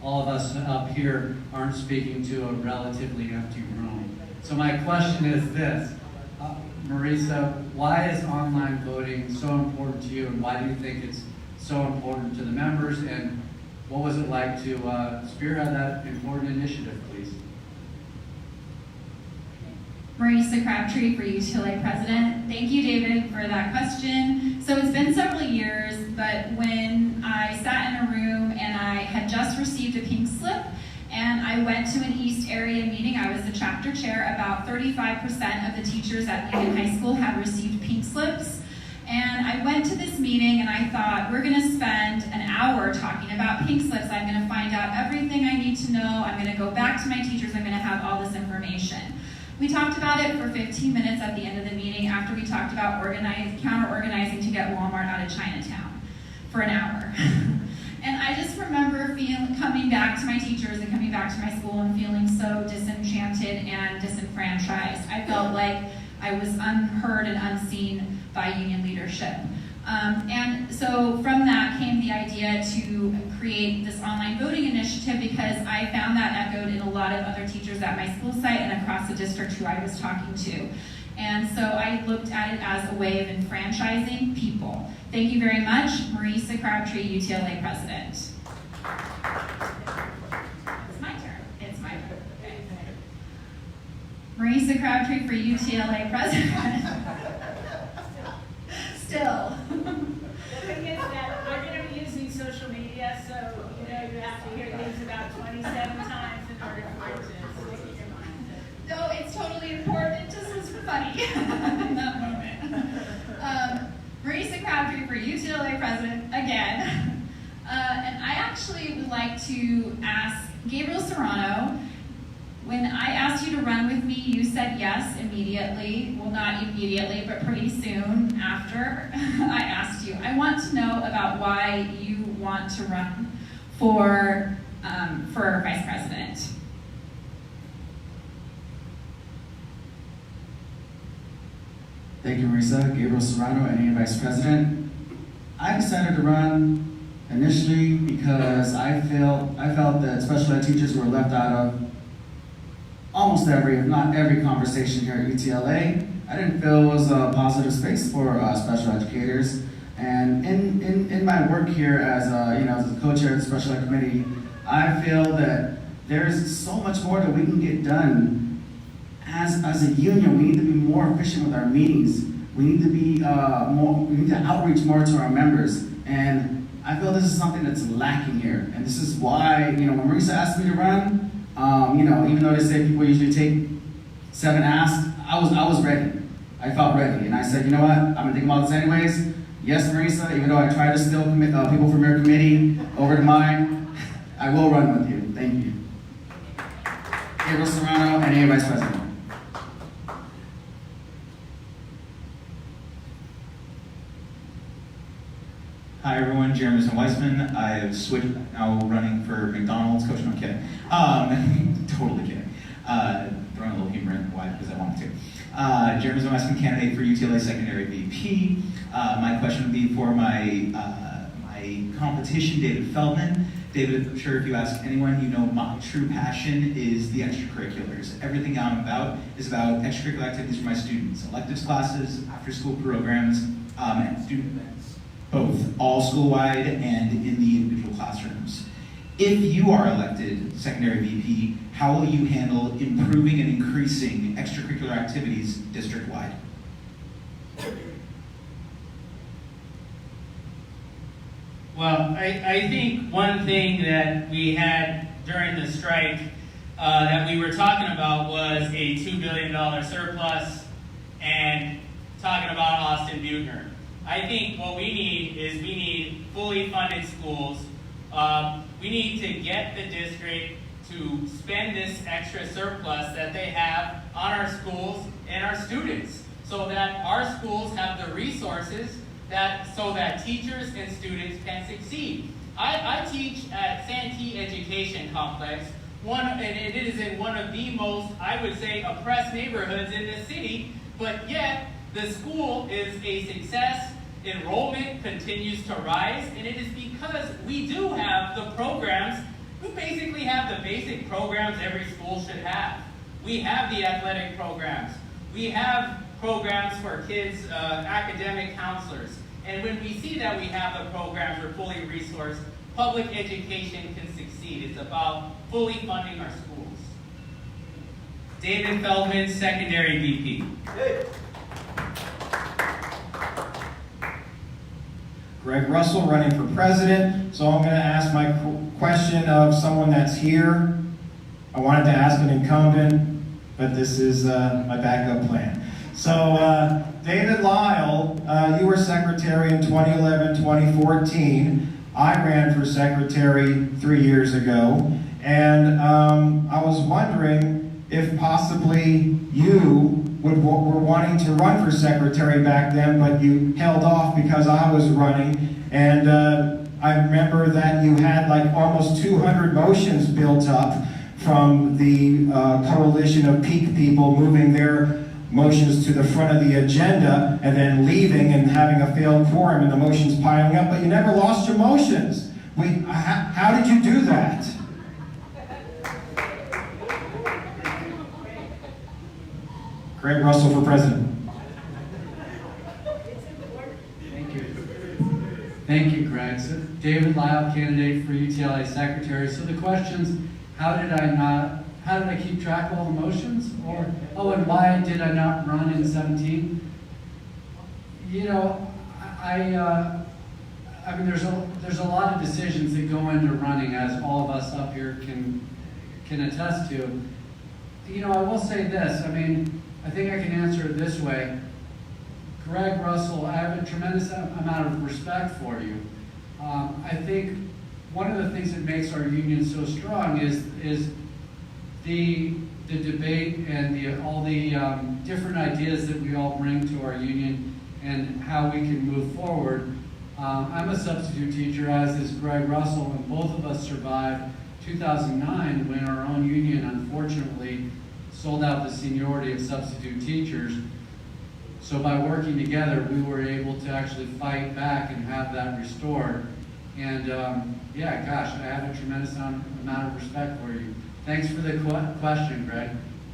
all of us up here aren't speaking to a relatively empty room. So my question is this, Marisa, why is online voting so important to you, and why do you think it's so important to the members, and what was it like to spearhead that important initiative, please? Marisa Crabtree for UTLA President. Thank you, David, for that question. So it's been several years, but when I sat in a room and I had just received a pink slip, and I went to an East area meeting, I was the chapter chair, about 35% of the teachers at Lincoln High School had received pink slips. And I went to this meeting and I thought, we're gonna spend an hour talking about pink slips. I'm gonna find out everything I need to know. I'm gonna go back to my teachers. I'm gonna have all this information. We talked about it for 15 minutes at the end of the meeting after we talked about counter-organizing to get Walmart out of Chinatown for an hour. And I just remember coming back to my teachers and coming back to my school and feeling so disenchanted and disenfranchised. I felt like I was unheard and unseen by union leadership. And so from that came the idea to create this online voting initiative, because I found that echoed in a lot of other teachers at my school site and across the district who I was talking to. And so I looked at it as a way of enfranchising people. Thank you very much. Marisa Crabtree, UTLA President. It's my turn. It's my turn. Okay. Marisa Crabtree for UTLA President. Still. The thing is that we're going to be using social media, so you have to hear things about 27 times in order for it to stick in your mind. No, it's totally important. It just was funny in that moment. Marisa Crabtree for UTLA President again. And I actually would like to ask Gabriel Serrano, when I asked you to run with me, you said yes immediately. Well, not immediately, but pretty soon after I asked you. I want to know about why you want to run for Vice President. Thank you, Marisa. Gabriel Serrano, NEA Vice President. I decided to run initially because I felt that special ed teachers were left out of almost every, if not every, conversation here at UTLA. I didn't feel it was a positive space for special educators. And in my work here as a co-chair of the special ed committee, I feel that there's so much more that we can get done. As a union, we need to be more efficient with our meetings. We need to be we need to outreach more to our members. And I feel this is something that's lacking here. And this is why, when Marisa asked me to run, even though they say people usually take 7 asks, I was ready. I felt ready. And I said, you know what, I'm gonna think about this anyways. Yes, Marisa, even though I tried to steal people from your committee over to mine, I will run with you. Thank you. Gabriel Serrano, NEA Vice President. Hi everyone, Jeremy Weissman. I have switched, now running for McDonald's. Coach, no, I'm kidding. Totally kidding. Throwing a little humor in why, because I wanted to. Jeremy Weissman, candidate for UTLA secondary VP. My question would be for my competition, David Feldman. David, I'm sure if you ask anyone, you know my true passion is the extracurriculars. Everything I'm about is about extracurricular activities for my students. Electives classes, after-school programs, and student events. Both, all school-wide and in the individual classrooms. If you are elected secondary VP, how will you handle improving and increasing extracurricular activities district-wide? Well, I think one thing that we had during the strike that we were talking about was a $2 billion surplus and talking about Austin Buechner. I think what we need fully funded schools. We need to get the district to spend this extra surplus that they have on our schools and our students, so that our schools have the resources so that teachers and students can succeed. I teach at Santee Education Complex, and it is in one of the most, I would say, oppressed neighborhoods in the city, but yet the school is a success. Enrollment continues to rise, and it is because we do have the programs. We basically have the basic programs every school should have. We have the athletic programs. We have programs for kids, academic counselors. And when we see that we have the programs are fully resourced, public education can succeed. It's about fully funding our schools. David Feldman, secondary VP. Hey. Greg Russell running for president. So I'm going to ask my question of someone that's here. I wanted to ask an incumbent, but this is my backup plan. So, David Lyle, you were secretary in 2011, 2014. I ran for secretary 3 years ago. And I was wondering if possibly you were wanting to run for secretary back then, but you held off because I was running. And I remember that you had like almost 200 motions built up from the coalition of peak people moving their motions to the front of the agenda and then leaving and having a failed quorum and the motions piling up, but you never lost your motions. How did you do that? Greg Russell for president. Thank you. Thank you, Greg. So David Lyle, candidate for UTLA secretary. So the questions, how did I keep track of all the motions? And why did I not run in 17? You know, I mean, there's a lot of decisions that go into running, as all of us up here can attest to. You know, I will say this, I mean, I think I can answer it this way. Greg Russell, I have a tremendous amount of respect for you. I think one of the things that makes our union so strong is the debate and all the different ideas that we all bring to our union and how we can move forward. I'm a substitute teacher, as is Greg Russell, and both of us survived 2009 when our own union unfortunately sold out the seniority of substitute teachers. So by working together, we were able to actually fight back and have that restored. And yeah, gosh, I have a tremendous amount of respect for you. Thanks for the question, Greg.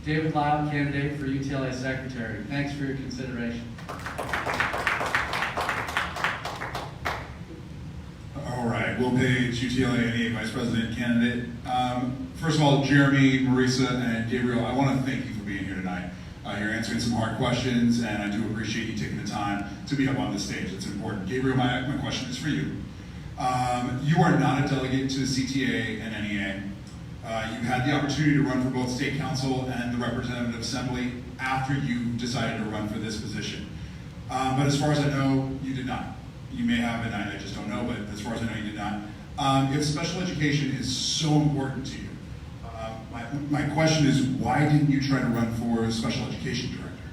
David Lyle, candidate for UTLA secretary. Thanks for your consideration. All right, Will Page, UTLA NEA Vice President candidate. First of all, Jeremy, Marisa, and Gabriel, I want to thank you for being here tonight. You're answering some hard questions, and I do appreciate you taking the time to be up on the stage. It's important. Gabriel, my question is for you. You are not a delegate to CTA and NEA. You had the opportunity to run for both state council and the representative assembly after you decided to run for this position. But as far as I know, you did not. You may have, and I just don't know, but as far as I know, you did not. If special education is so important to you, my question is, why didn't you try to run for special education director?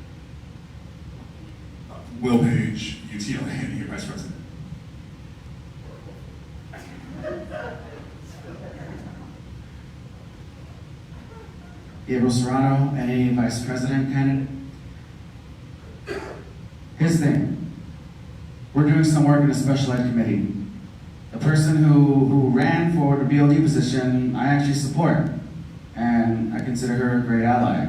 Will Page, UTLA NEA Vice President. Gabriel Serrano, NEA Vice President candidate. Here's the thing. We're doing some work in the special ed committee. The person who ran for the BOD position, I actually support, and I consider her a great ally.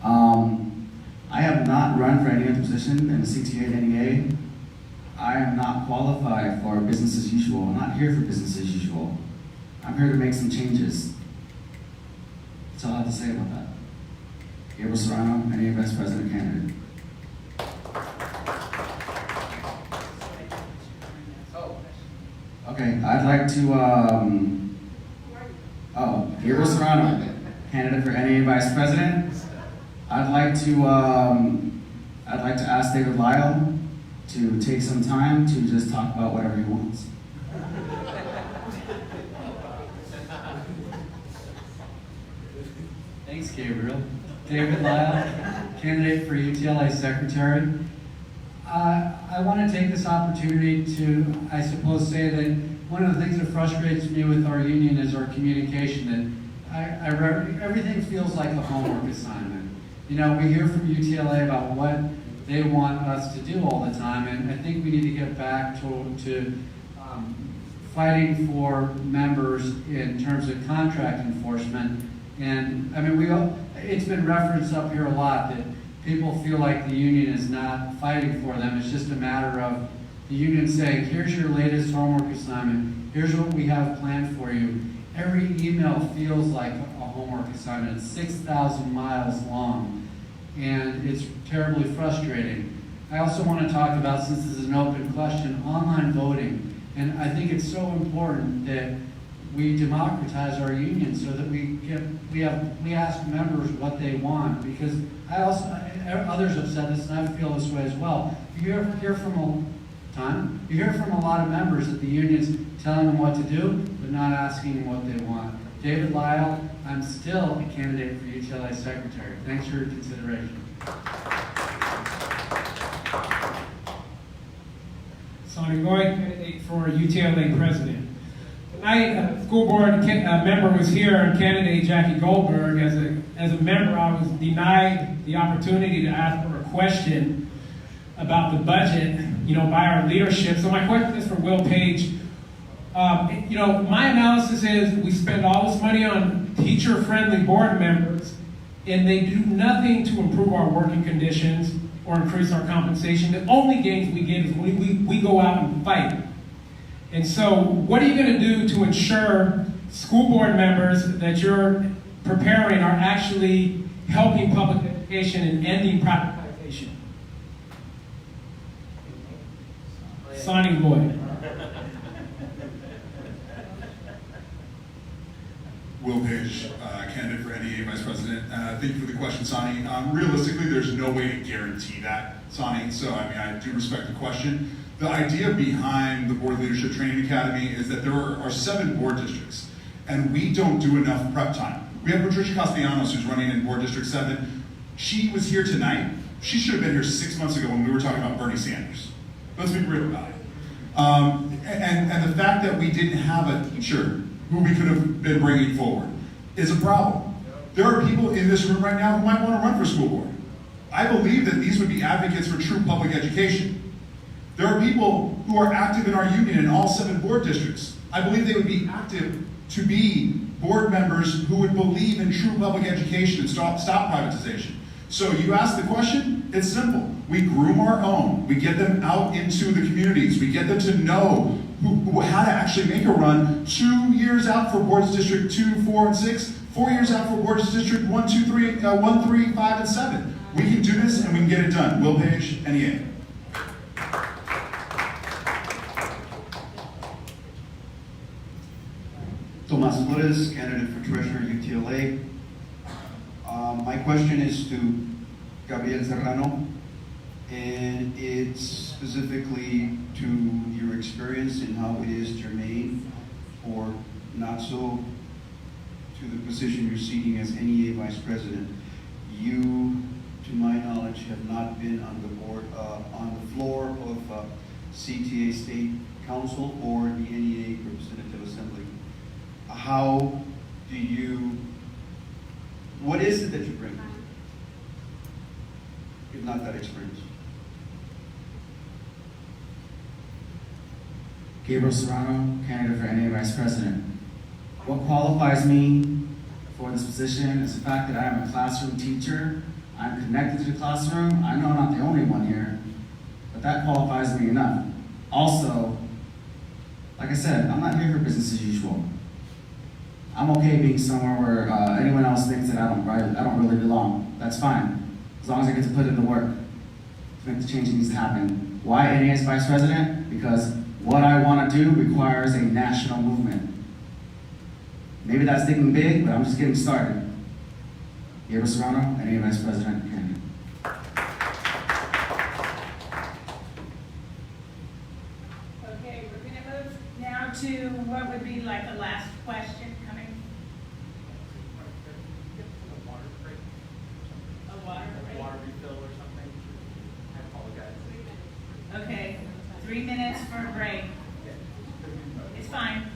I have not run for any other position in the CTA and NEA. I am not qualified for business as usual. I'm not here for business as usual. I'm here to make some changes. That's all I have to say about that. Gabriel Serrano, NEA Vice President candidate. Okay, I'd like to, Gabriel Serrano, candidate for NEA Vice President. I'd like to ask David Lyle to take some time to just talk about whatever he wants. Thanks, Gabriel. David Lyle, candidate for UTLA secretary. I want to take this opportunity to, I suppose, say that one of the things that frustrates me with our union is our communication. That everything feels like a homework assignment. You know, we hear from UTLA about what they want us to do all the time, and I think we need to get back to fighting for members in terms of contract enforcement. And I mean, it's been referenced up here a lot that people feel like the union is not fighting for them. It's just a matter of the union saying, here's your latest homework assignment. Here's what we have planned for you. Every email feels like a homework assignment. It's 6,000 miles long, and it's terribly frustrating. I also want to talk about, since this is an open question, online voting. And I think it's so important that we democratize our union so that we ask members what they want, because others have said this and I feel this way as well. You hear from a lot of members that the union's telling them what to do, but not asking them what they want. David Lyle, I'm still a candidate for UTLA Secretary. Thanks for your consideration. Sonny Lloyd, candidate for UTLA President. Tonight, a school board member was here, and candidate Jackie Goldberg. As a member, I was denied the opportunity to ask her a question about the budget, by our leadership. So my question is for Will Page. My analysis is we spend all this money on teacher-friendly board members, and they do nothing to improve our working conditions or increase our compensation. The only gains we get is when we go out and fight. And so what are you going to do to ensure school board members that you're preparing are actually helping public education and ending privatization? Sonny Lloyd. Will Page, candidate for NEA Vice President. Thank you for the question, Sonny. Realistically, there's no way to guarantee that, Sonny. So, I do respect the question. The idea behind the Board Leadership Training Academy is that there are 7 board districts, and we don't do enough prep time. We have Patricia Castellanos, who's running in Board District 7. She was here tonight. She should have been here 6 months ago when we were talking about Bernie Sanders. Let's be real about it. And the fact that we didn't have a teacher who we could have been bringing forward is a problem. There are people in this room right now who might want to run for school board. I believe that these would be advocates for true public education. There are people who are active in our union in all 7 board districts. I believe they would be active to be board members who would believe in true public education and stop privatization. So you ask the question, it's simple. We groom our own. We get them out into the communities. We get them to know how to actually make a run 2 years out for boards district 2, 4, and 6, 4 years out for boards district 1, 2, 3, 1, 3, 5, and 7. We can do this and we can get it done. Will Page, NEA. Tomas Flores, candidate for Treasurer, UTLA. My question is to Gabriel Serrano, and it's specifically to your experience and how it is germane, or not so, to the position you're seeking as NEA Vice President. You, to my knowledge, have not been on the board, on the floor of CTA State Council or the NEA Representative Assembly. How do you, what is it that you bring, if not that experience? Gabriel Serrano, candidate for NEA Vice President. What qualifies me for this position is the fact that I am a classroom teacher. I'm connected to the classroom. I know I'm not the only one here, but that qualifies me enough. Also, like I said, I'm not here for business as usual. I'm okay being somewhere where anyone else thinks that I don't really belong. That's fine, as long as I get to put in the work to make the change that needs to happen. Why NEA as Vice President? Because what I want to do requires a national movement. Maybe that's thinking big, but I'm just getting started. Gabriel Serrano, NEA Vice President, candidate. Okay, we're going to move now to what would be like the last question coming. A water break? Water refill or something. I apologize. Okay, 3 minutes for a break. It's fine.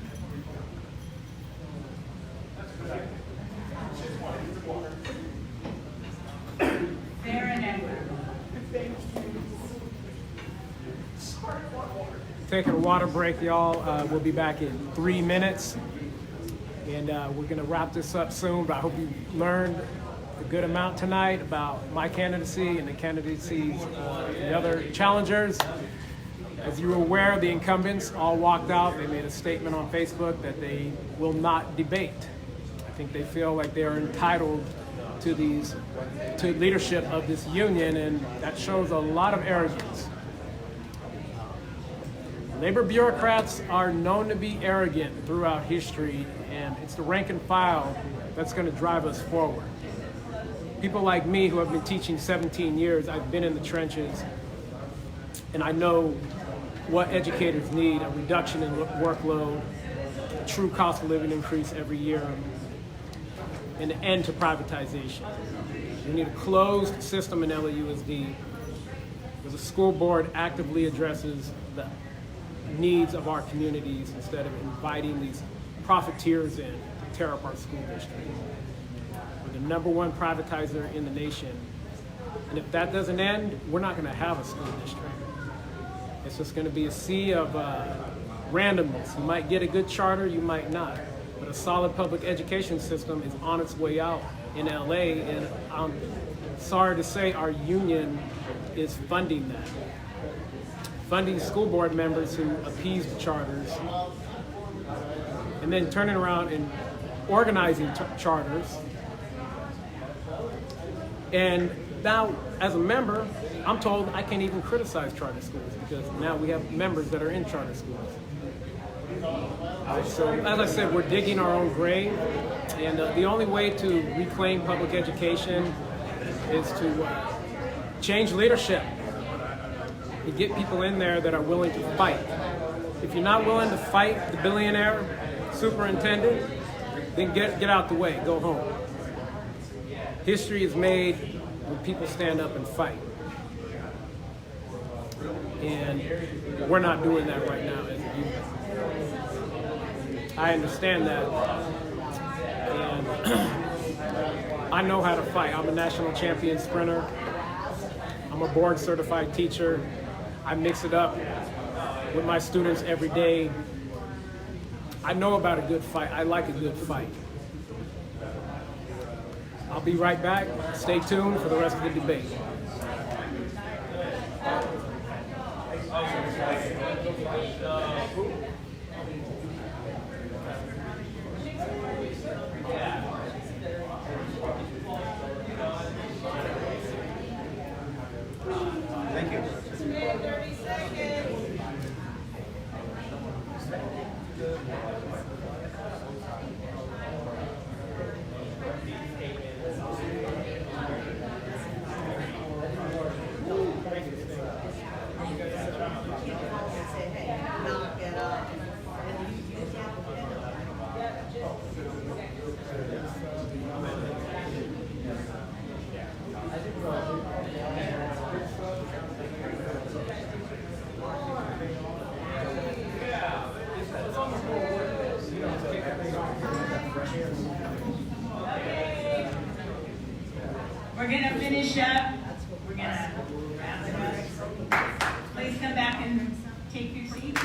Fair and equitable. Taking a water break, y'all. We'll be back in 3 minutes. And we're going to wrap this up soon, but I hope you learned a good amount tonight about my candidacy and the candidacies of the other challengers. As you were aware, the incumbents all walked out. They made a statement on Facebook that they will not debate. I think they feel like they are entitled to leadership of this union, and that shows a lot of arrogance. Labor bureaucrats are known to be arrogant throughout history, and it's the rank and file that's going to drive us forward. People like me who have been teaching 17 years, I've been in the trenches, and I know what educators need: a reduction in workload, a true cost of living increase every year, and an end to privatization. We need a closed system in LAUSD where the school board actively addresses the needs of our communities instead of inviting these profiteers in to tear up our school district. We're the #1 privatizer in the nation. And if that doesn't end, we're not going to have a school district. It's just going to be a sea of randomness. You might get a good charter, you might not. But a solid public education system is on its way out in LA, and I'm sorry to say our union is funding that. Funding school board members who appease the charters, and then turning around and organizing charters. And now, as a member, I'm told I can't even criticize charter schools because now we have members that are in charter schools. So, as I said, we're digging our own grave, and the only way to reclaim public education is to change leadership. You get people in there that are willing to fight. If you're not willing to fight the billionaire superintendent, then get out the way, go home. History is made when people stand up and fight. And we're not doing that right now as a youth. I understand that. And I know how to fight. I'm a national champion sprinter. I'm a board certified teacher. I mix it up with my students every day. I know about a good fight. I like a good fight. I'll be right back. Stay tuned for the rest of the debate. Thank you. 30 seconds. We're going to finish up. We're going to wrap it up. Please come back and take your seats.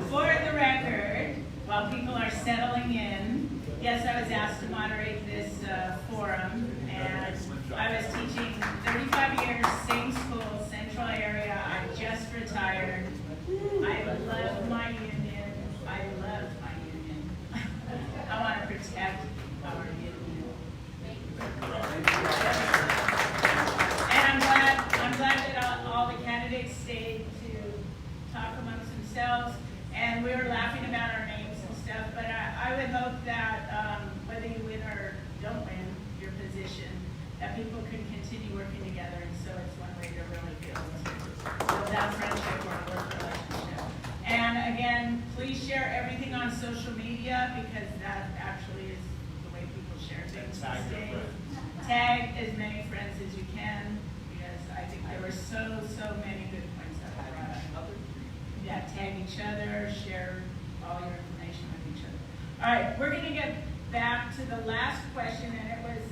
For the record, while people are settling in, yes, I was asked to moderate this forum, and I was teaching 35 years, same school, central area. I just retired. I love my union. I love my union. I want to protect our union. And I'm glad that all the candidates stayed to talk amongst themselves, and we were laughing about our names and stuff, but I would hope that whether you win or don't win your position, that people can continue working together, and so it's one way to really build that friendship or work relationship. And again, please share everything on social media, because that actually is the way people share things these days. Tag as many friends as you can, because I think there were so many good points that were brought up. Yeah, tag each other, share all your information with each other. All right, we're going to get back to the last question, and it was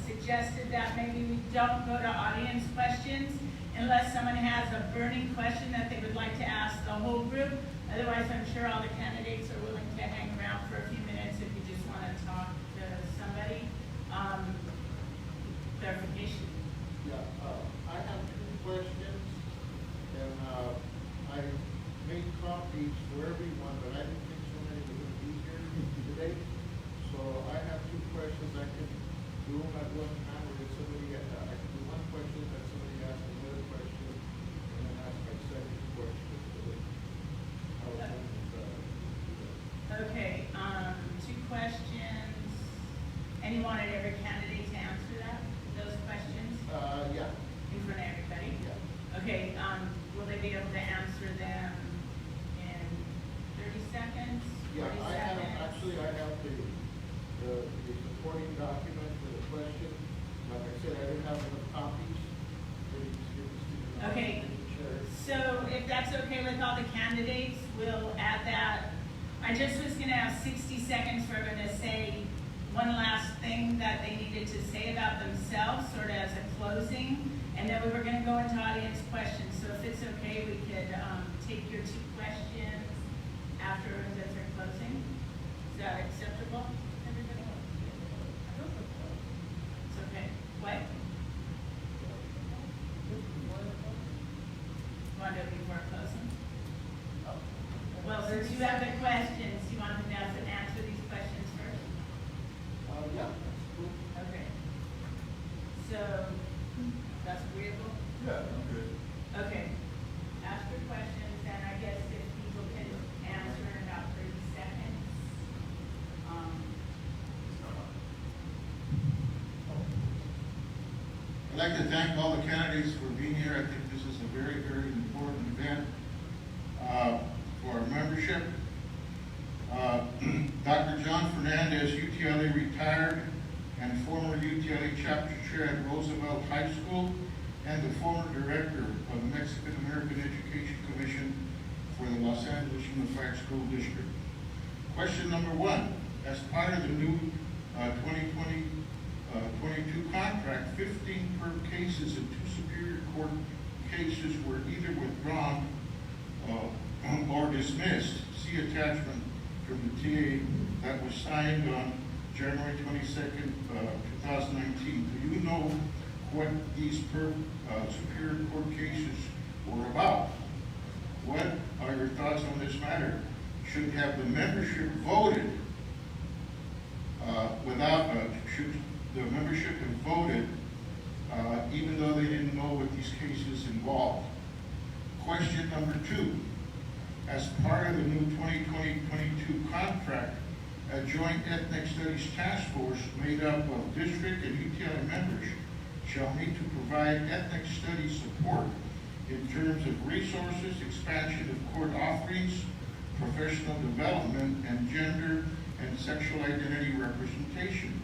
suggested that maybe we don't go to audience questions unless someone has a burning question that they would like to ask the whole group. Otherwise, I'm sure all the candidates are willing to hang around for a few minutes if you just want to talk to somebody. Clarification. Yeah, I have two questions, and I made copies for everyone, but I didn't think so many were going to be here today. So I have two questions. I can do them at one time, or if somebody, I can do one question, and somebody asks another question, and then ask my second question. Okay, two questions. And you wanted every candidate to answer those questions? Yeah. In front of everybody? Yeah. Okay, will they be able to answer them in 30 seconds? Yeah, 40 I have, seconds? actually, I have the supporting document for the question. Like I said, I didn't have enough copies. Okay, so if that's okay with all the candidates, we'll add that. I just was gonna have 60 seconds for them to say one last thing that they needed to say about themselves, sort of as a closing, and then we were gonna go into audience questions. So if it's okay, we could take your two questions after everyone does their closing. Is that acceptable, everybody? It's okay. What? Want to do it before closing? Well, since you have the questions, you want them to answer these questions first? Yeah. Okay. So, that's agreeable? Yeah, I'm good. Okay. Ask your questions, and I guess if people can answer in about 30 seconds. I'd like to thank all the candidates for being here. I think this is a very, very important event for our membership. Dr. John Fernandez, UTLA retired and former UTLA chapter chair at Roosevelt High School and the former director of the Mexican American Education Commission for the Los Angeles Unified School District. Question number 1. As part of the new 2022 contract, 15 per cases and 2 Superior Court cases were either withdrawn or dismissed. See attachment from the TA that was signed on January 22nd, 2019. Do you know what these Superior Court cases were about? What are your thoughts on this matter? Should have the membership voted should the membership have voted even though they didn't know what these cases involved? Question number 2. As part of the new 2020-22 contract, a joint ethnic studies task force made up of district and UTLA members shall meet to provide ethnic studies support in terms of resources, expansion of court offerings, professional development, and gender and sexual identity representation.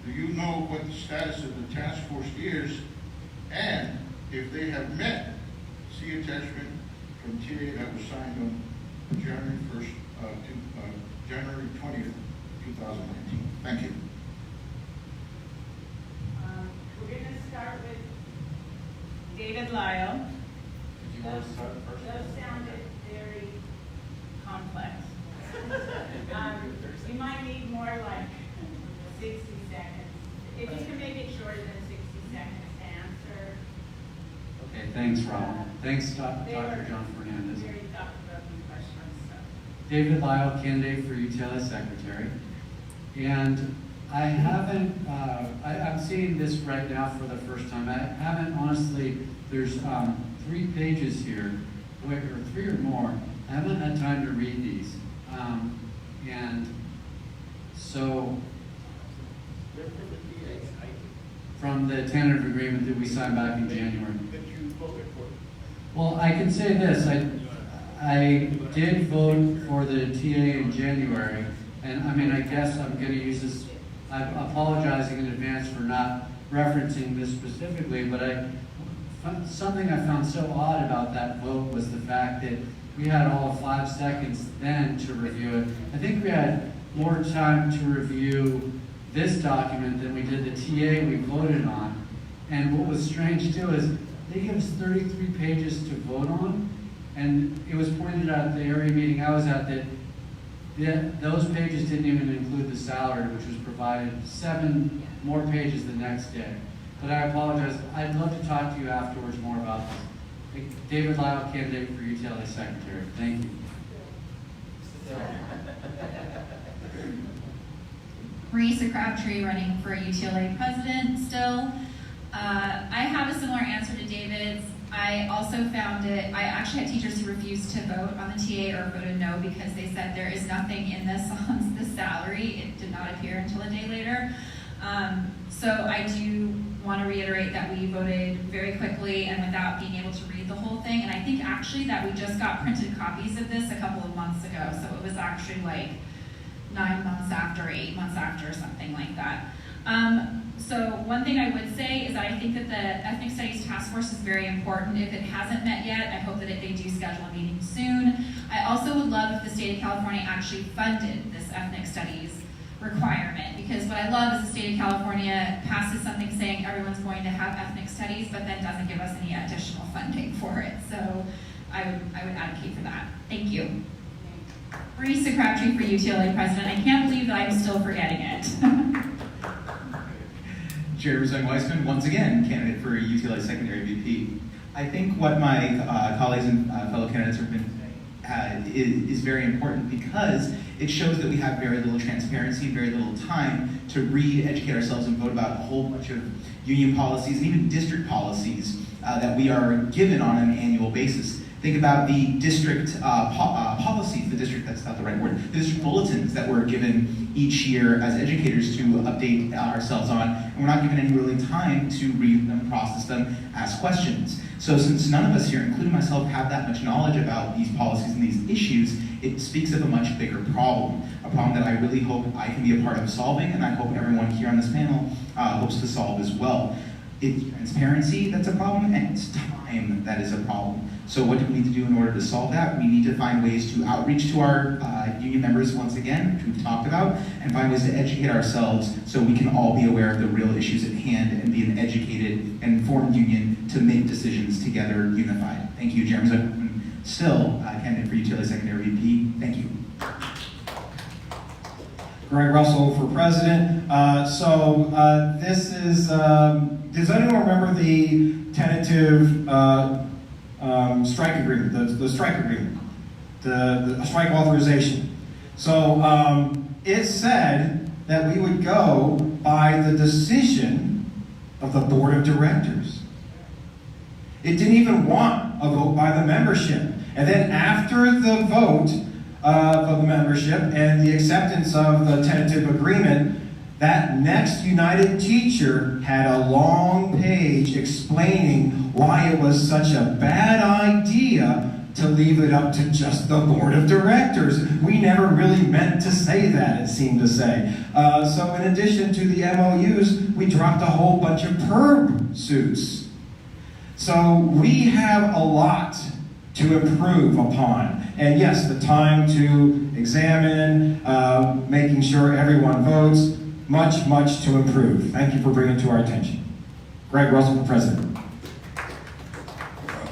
Do you know what the status of the task force is, and if they have met? See attachment from TA that was signed on January 20th, 2019. Thank you. We're going to start with David Lyle. Did you want to start first? Those sounded very complex. You might need more like 60 seconds. If you can make it shorter than 60 seconds to answer. Okay, thanks, Rob. Thanks, Dr. John Fernandez. Very thought-provoking questions. So. David Lyle, candidate for UTLA Secretary. And I haven't, I'm seeing this right now for the first time. I haven't honestly, there's 3 pages here, or 3 or more. I haven't had time to read these. And so, from the tentative agreement that we signed back in January. Well, I can say this, I did vote for the TA in January, and I mean, I guess I'm going to use this, I'm apologizing in advance for not referencing this specifically, but something I found so odd about that vote was the fact that we had all of 5 seconds then to review it. I think we had more time to review this document than we did the TA we voted on. And what was strange too is they gave us 33 pages to vote on, and it was pointed out at the area meeting I was at that those pages didn't even include the salary, which was provided 7 more pages the next day. But I apologize. I'd love to talk to you afterwards more about this. David Lyle, candidate for UTLA Secretary. Thank you. Marisa Crabtree, running for UTLA President still. I have a similar answer to David's. I also found it, I actually had teachers who refused to vote on the TA or voted no because they said there is nothing in this on the salary. It did not appear until a day later. So I do want to reiterate that we voted very quickly and without being able to read the whole thing. And I think actually that we just got printed copies of this a couple of months ago. So it was actually like 9 months after, 8 months after, something like that. So one thing I would say is that I think that the Ethnic Studies Task Force is very important. If it hasn't met yet, I hope that they do schedule a meeting soon. I also would love if the state of California actually funded this Ethnic Studies requirement, because what I love is the state of California passes something saying everyone's going to have ethnic studies, but then doesn't give us any additional funding for it. So I would advocate for that. Thank you. Marisa Crabtree for UTLA President. I can't believe that I'm still forgetting it. Jeremy Weissman, once again, candidate for UTLA Secondary VP. I think what my colleagues and fellow candidates have been is very important because it shows that we have very little transparency, very little time to read, educate ourselves, and vote about a whole bunch of union policies and even district policies that we are given on an annual basis. Think about the district policies, that's not the right word, the district bulletins that we're given each year as educators to update ourselves on, and we're not given any really time to read them, process them, ask questions. So since none of us here, including myself, have that much knowledge about these policies and these issues, it speaks of a much bigger problem, a problem that I really hope I can be a part of solving, and I hope everyone here on this panel hopes to solve as well. It's transparency that's a problem, and it's time that is a problem. So what do we need to do in order to solve that? We need to find ways to outreach to our union members once again, which we've talked about, and find ways to educate ourselves so we can all be aware of the real issues at hand and be an educated and informed union to make decisions together unified. Thank you, Jeremy Zuckerman, still candidate for UTLA Secondary VP. Thank you. Greg Russell for president. This is, does anyone remember the tentative strike agreement, the strike agreement, the strike authorization? So it said that we would go by the decision of the board of directors. It didn't even want a vote by the membership. And then after the vote of the membership and the acceptance of the tentative agreement, that next United Teacher had a long page explaining why it was such a bad idea to leave it up to just the board of directors. We never really meant to say that, it seemed to say. So in addition to the MOUs, we dropped a whole bunch of PERB suits. So we have a lot to improve upon. And yes, the time to examine, making sure everyone votes, much to improve. Thank you for bringing it to our attention. Greg Russell, President.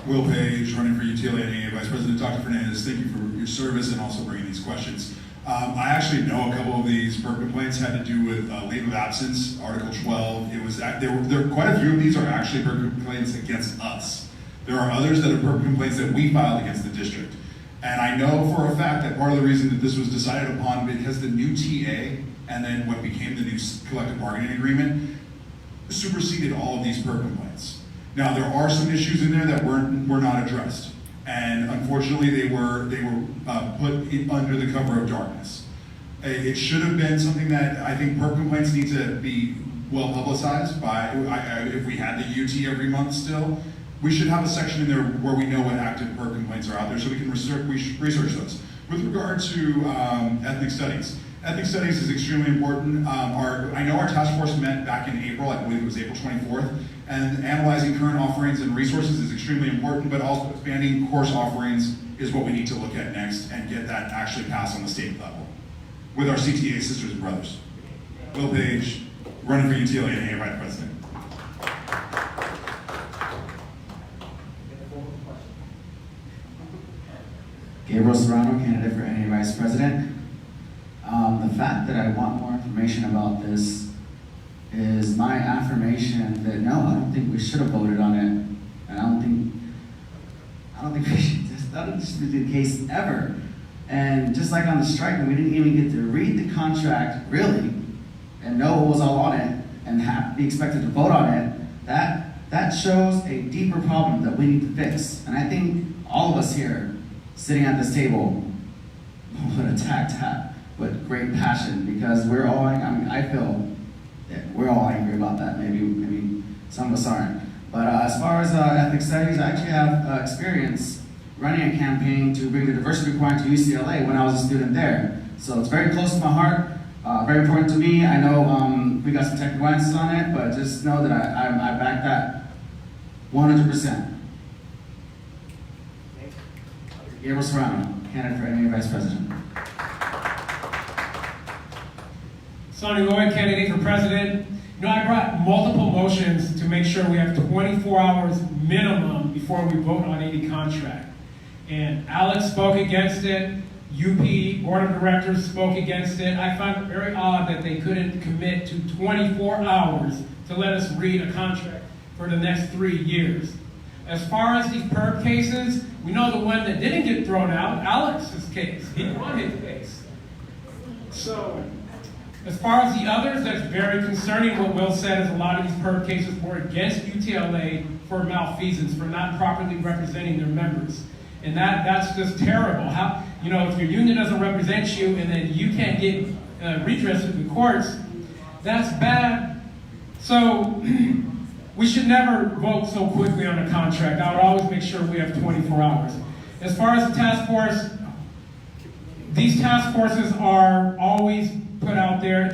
Will Page, running for UTLA NEA Vice President. Dr. Fernandez, thank you for your service and also bringing these questions. I actually know a couple of these PERB complaints had to do with leave of absence, Article 12. It was there quite a few of these are actually PERB complaints against us. There are others that are PERB complaints that we filed against the district. And I know for a fact that part of the reason that this was decided upon because the new TA and then what became the new collective bargaining agreement superseded all of these PERB complaints. Now there are some issues in there that were not addressed, and unfortunately they were put under the cover of darkness. It should have been something that I think PERB complaints need to be well publicized by. If we had the UT every month still, we should have a section in there where we know what active PERB complaints are out there, so we can research those. With regard to ethnic studies. Ethnic studies is extremely important. I know our task force met back in April, I believe it was April 24th, and analyzing current offerings and resources is extremely important, but also expanding course offerings is what we need to look at next and get that actually passed on the state level with our CTA sisters and brothers. Will Page, running for UTLA NEA Vice President. Gabriel Serrano, candidate for NEA Vice President. The fact that I want more information about this is my affirmation that no, I don't think we should have voted on it. And I don't think I don't think we should, that should be the case ever. And just like on the strike, we didn't even get to read the contract really, and know what was all on it, and be expected to vote on it, that shows a deeper problem that we need to fix. And I think all of us here, sitting at this table, would attack that with great passion, because we're all, I feel that we're all angry about that. Maybe some of us aren't. But as far as ethnic studies, I actually have experience running a campaign to bring the diversity requirement to UCLA when I was a student there. So it's very close to my heart, very important to me. I know we got some technical answers on it, but just know that I back that 100%. Gabriel Serrano, candidate for NEA Vice President. Sonny Lloyd, candidate for president. You know, I brought multiple motions to make sure we have 24 hours minimum before we vote on any contract. And Alex spoke against it. UP Board of Directors spoke against it. I found it very odd that they couldn't commit to 24 hours to let us read a contract for the next 3 years. As far as these PERB cases, we know the one that didn't get thrown out, Alex's case. He won his case. So, as far as the others, that's very concerning. What Will said is a lot of these PERB cases were against UTLA for malfeasance, for not properly representing their members. And that's just terrible. How, you know, if your union doesn't represent you and then you can't get redress in the courts, that's bad. So we should never vote so quickly on a contract. I would always make sure we have 24 hours. As far as the task force, these task forces are always put out there.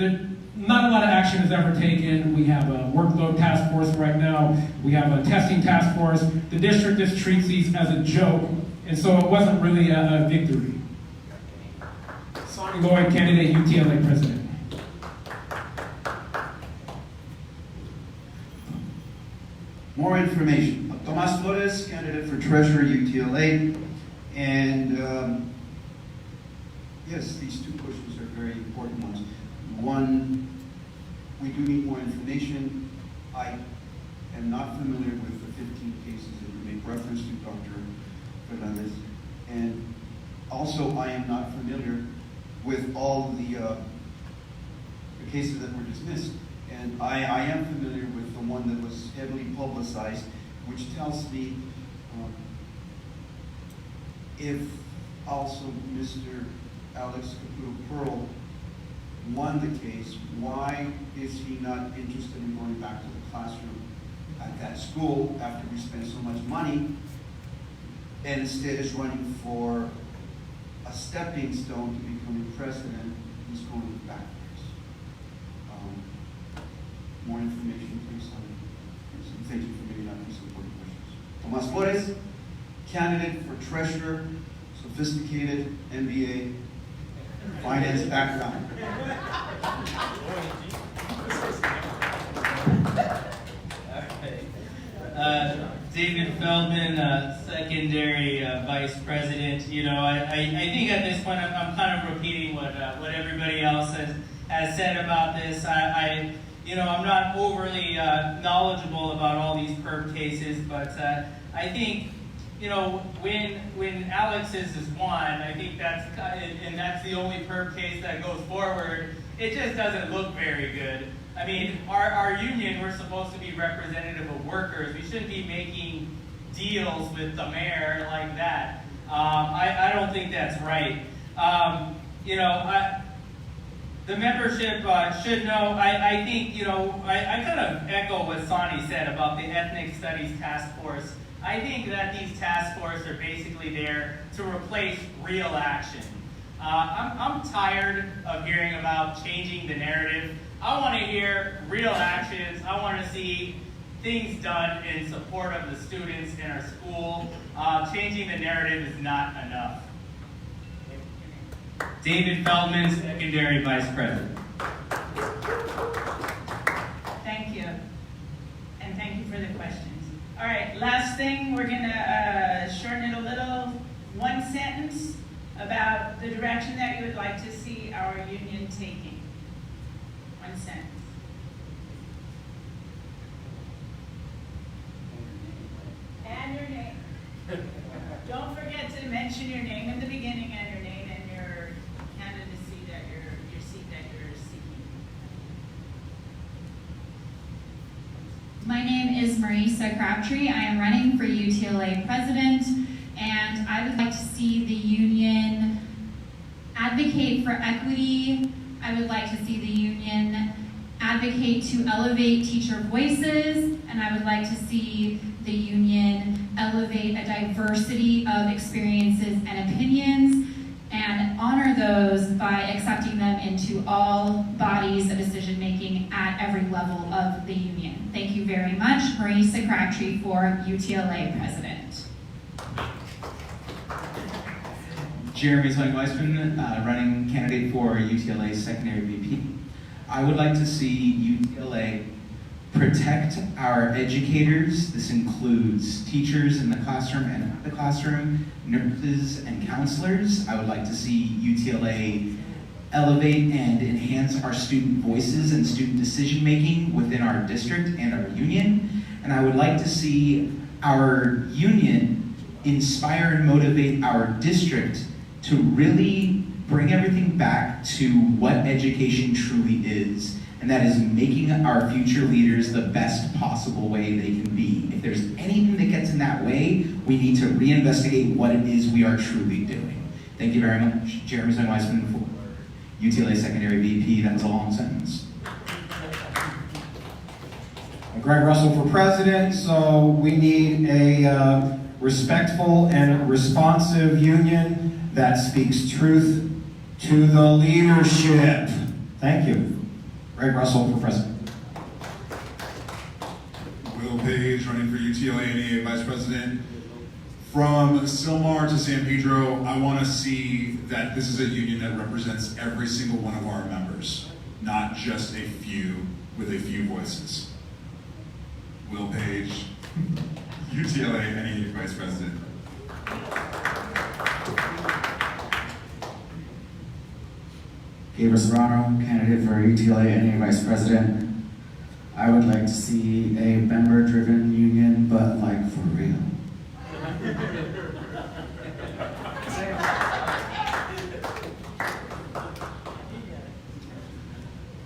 Not a lot of action is ever taken. We have a workload task force right now. We have a testing task force. The district just treats these as a joke, and so it wasn't really a victory. Sonny Lloyd, candidate UTLA president. More information. Tomas Flores, candidate for treasurer UTLA, and yes, these two questions are very important ones. One, we do need more information. I am not familiar with the 15 cases that you make reference to, Dr. Fernandez. And also, I am not familiar with all the cases that were dismissed. And I am familiar with the one that was heavily publicized, which tells me if also Mr. Alex Caputo Pearl won the case, why is he not interested in going back to the classroom at that school after we spent so much money, and instead is running for a stepping stone to becoming president? He's going backwards. More information, please. Thank you for bringing up these important questions. Tomas Flores, candidate for treasurer, sophisticated MBA, finance background. David Feldman, secondary vice president. You know, I think at this point I'm kind of repeating what everybody else has said about this. You know, I'm not overly knowledgeable about all these PERB cases, but I think, you know, when Alex's is won, I think that's the only PERB case that goes forward. It just doesn't look very good. I mean, our union, we're supposed to be representative of workers. We shouldn't be making deals with the mayor like that. I don't think that's right. You know, the membership should know. I think, you know, I kind of echo what Sonny said about the Ethnic Studies Task Force. I think that these task forces are basically there to replace real action. I'm tired of hearing about changing the narrative. I want to hear real actions. I want to see things done in support of the students in our school. Changing the narrative is not enough. David Feldman, secondary vice president. Thank you. And thank you for the questions. All right, last thing, we're going to shorten it a little. One sentence about the direction that you would like to see our union taking. One sentence. And your name. mention your name in the beginning and your name and your candidacy that your seat that you're seeking. My name is Marisa Crabtree. I am running for UTLA president, and I would like to see the union advocate for equity. I would like to see the union advocate to elevate teacher voices, and I would like to see the union elevate a diversity of experiences and opinions and honor those by accepting them into all bodies of decision making at every level of the union. Thank you very much. Marisa Crabtree for UTLA president. Jeremy Weissman, running candidate for UTLA secondary VP. I would like to see UTLA protect our educators. This includes teachers in the classroom and out the classroom, nurses and counselors. I would like to see UTLA elevate and enhance our student voices and student decision making within our district and our union. And I would like to see our union inspire and motivate our district to really bring everything back to what education truly is, and that is making our future leaders the best possible way they can be. If there's anything that gets in that way, we need to reinvestigate what it is we are truly doing. Thank you very much. Jeremy Weissman for UTLA Secondary VP. That was a long sentence. Greg Russell for president, so we need a respectful and responsive union that speaks truth to the leadership. Thank you. Greg Russell for president. Will Page, running for UTLA NEA Vice President. From Sylmar to San Pedro, I want to see that this is a union that represents every single one of our members, not just a few with a few voices. Will Page, UTLA NEA Vice President. Gabriel Serrano, candidate for UTLA NEA Vice President. I would like to see a member-driven union, but like for real.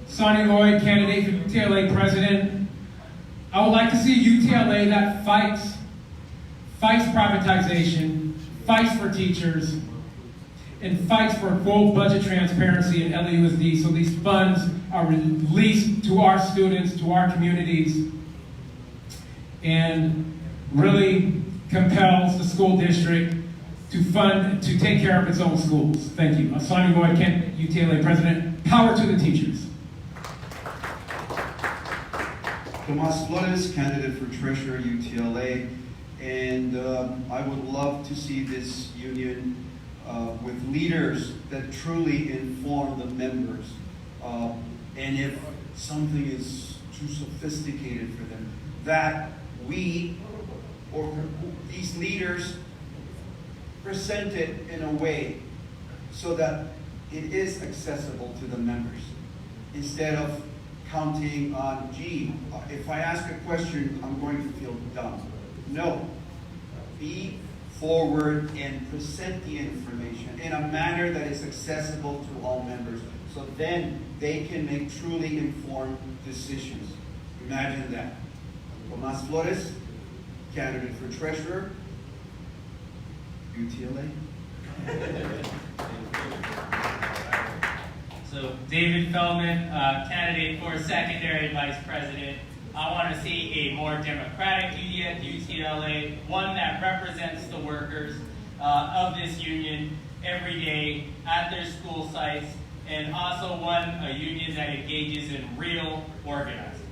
Sonny Lloyd, candidate for UTLA president. I would like to see a UTLA that fights privatization, fights for teachers, and fights for full budget transparency in LAUSD so these funds are released to our students, to our communities, and really compels the school district to take care of its own schools. Thank you. Sonny Lloyd, UTLA president. Power to the teachers. Tomas Flores, candidate for treasurer UTLA, and I would love to see this union with leaders that truly inform the members. And if something is too sophisticated for them, that we, or these leaders, present it in a way so that it is accessible to the members. Instead of counting on, gee, if I ask a question, I'm going to feel dumb. No. Be forward and present the information in a manner that is accessible to all members, so then they can make truly informed decisions. Imagine that. Tomas Flores, candidate for treasurer, UTLA. So David Feldman, candidate for secondary vice president. I want to see a more democratic union at UTLA, one that represents the workers of this union every day at their school sites, and also a union that engages in real organizing.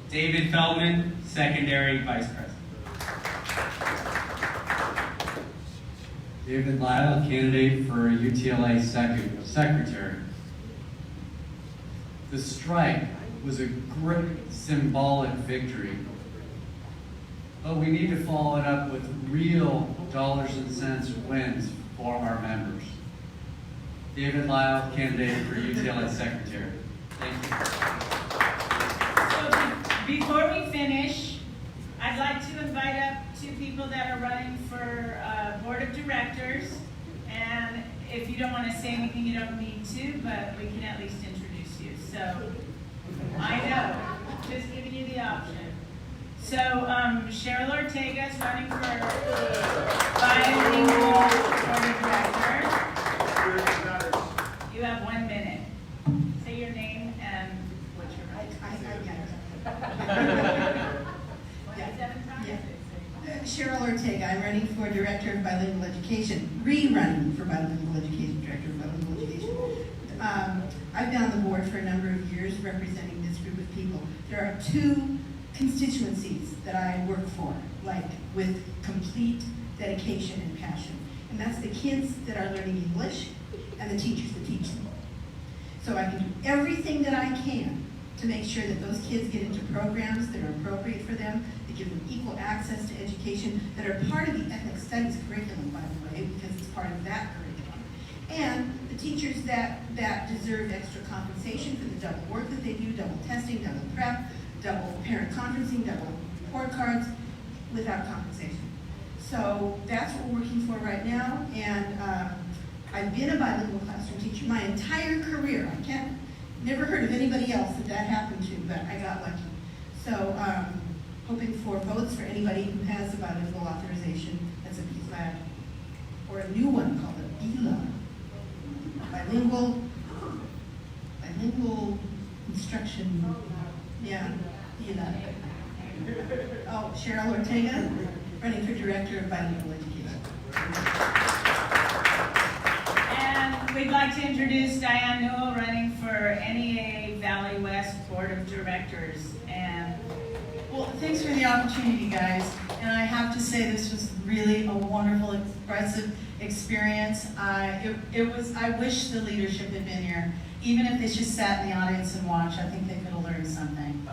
David Feldman, secondary vice president. David Lyle, candidate for UTLA secretary. The strike was a great symbolic victory, but we need to follow it up with real dollars and cents wins for our members. David Lyle, candidate for UTLA secretary. Thank you. So before we finish, I'd like to invite up two people that are running for board of directors. And if you don't want to say anything, you don't need to, but we can at least introduce you. So, I know, just giving you the option. So, Cheryl Ortega is running for bilingual board of directors. You have 1 minute. Say your name and what's your Cheryl Ortega, I'm running for Director of Bilingual Education, re-running for Bilingual Education, Director of Bilingual Education. I've been on the board for a number of years representing this group of people. There are two constituencies that I work for, like with complete dedication and passion. And that's the kids that are learning English and the teachers that teach them. So I can do everything that I can to make sure that those kids get into programs that are appropriate for them, that give them equal access to education, that are part of the ethnic studies curriculum, by the way, because it's part of that curriculum. And the teachers that deserve extra compensation for the double work that they do, double testing, double prep, double parent conferencing, double report cards, without compensation. So that's what we're working for right now, and I've been a bilingual classroom teacher my entire career. Never heard of anybody else that happened to, but I got lucky. So hoping for votes for anybody who has a bilingual authorization that's a B-Lab, or a new one called a B-Lab. Bilingual instruction, yeah, B-Lab. Oh, Cheryl Ortega, running for Director of Bilingual Education. And we'd like to introduce Diane Newell, running for NEA Valley West Board of Directors. And Well, thanks for the opportunity, guys. And I have to say this was really a wonderful, expressive experience. I wish the leadership had been here. Even if they just sat in the audience and watched, I think they could have learned something.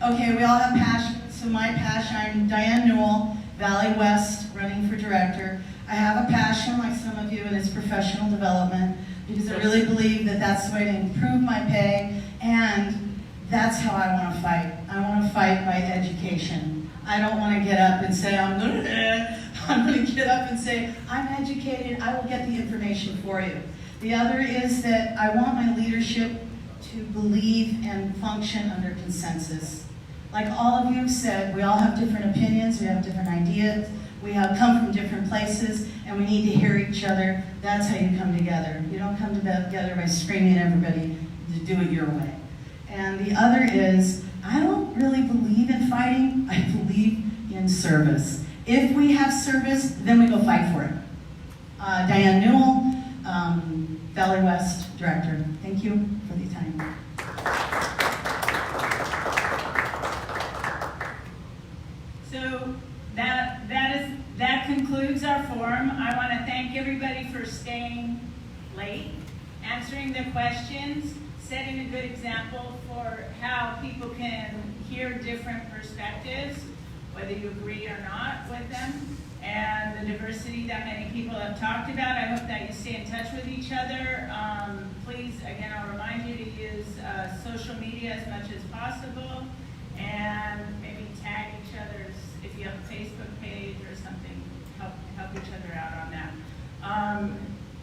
Okay, we all have passion. So my passion, I'm Diane Newell, Valley West, running for director. I have a passion, like some of you, and it's professional development, because I really believe that that's the way to improve my pay, and that's how I want to fight. I want to fight by education. I don't want to get up and say, I'm going to get up and say, I'm educated, I will get the information for you. The other is that I want my leadership to believe and function under consensus. Like all of you have said, we all have different opinions, we have different ideas, we have come from different places, and we need to hear each other. That's how you come together. You don't come together by screaming at everybody to do it your way. And the other is, I don't really believe in fighting, I believe in service. If we have service, then we go fight for it. Diane Newell, Valley West Director. Thank you for the time. so that concludes our forum. I want to thank everybody for staying late, answering the questions, setting a good example for how people can hear different perspectives, whether you agree or not with them, and the diversity that many people have talked about. I hope that you stay in touch with each other. Please, again, I'll remind you to use social media as much as possible, and maybe tag each other's, if you have a Facebook page or something, help each other out on that.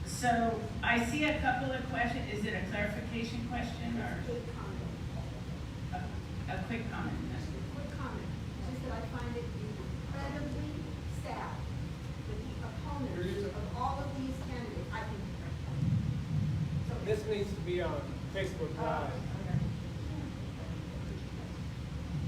So I see a couple of questions. Is it a clarification question or a quick comment? Quick comment, just that I find it incredibly sad that the opponents of all of these candidates, I think. This needs to be on Facebook Live.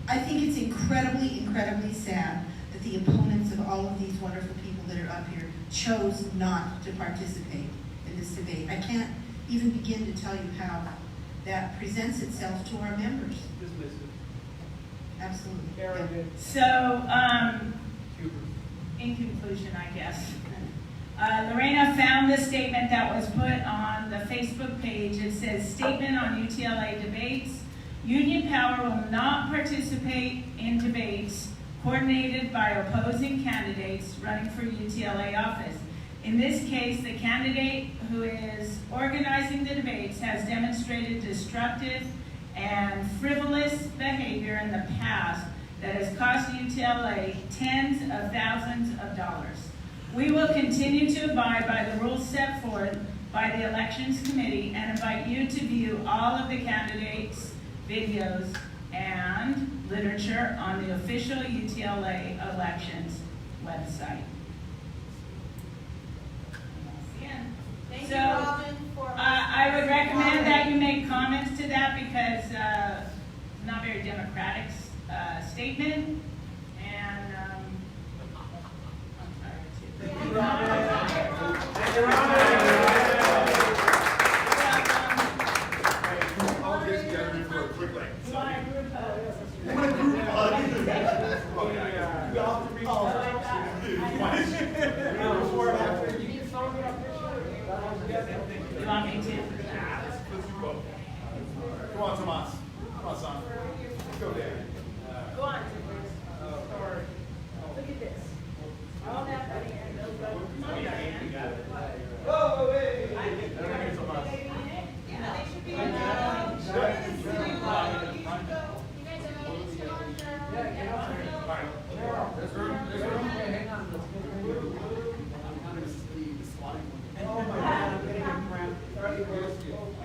I think it's incredibly, incredibly sad that the opponents of all of these wonderful people that are up here chose not to participate in this debate. I can't even begin to tell you how that presents itself to our members. Absolutely. So, in conclusion, I guess, Lorena found the statement that was put on the Facebook page. It says, statement on UTLA debates. Union Power will not participate in debates coordinated by opposing candidates running for UTLA office. In this case, the candidate who is organizing the debates has demonstrated destructive and frivolous behavior in the past that has cost UTLA tens of thousands of dollars. We will continue to abide by the rules set forth by the Elections Committee and invite you to view all of the candidates' videos and literature on the official UTLA elections website. Thank So, you, Robin, for. I would recommend that you make comments to that because it's not very democratic statement. And I'm tired too. Thank you, Robin. Thank you, Robin. All get together for a quick like. You want a group hug? You want a group hug? Before or after? You want me to? Let's do both. Come on, Tomas. Come on, son. Let's go there. Go on. Look at this. All that money and no budget. Come on, Diane. Whoa, hey! Yeah, they should be. There's room. Hang on. Oh my God, I'm getting a cramp. I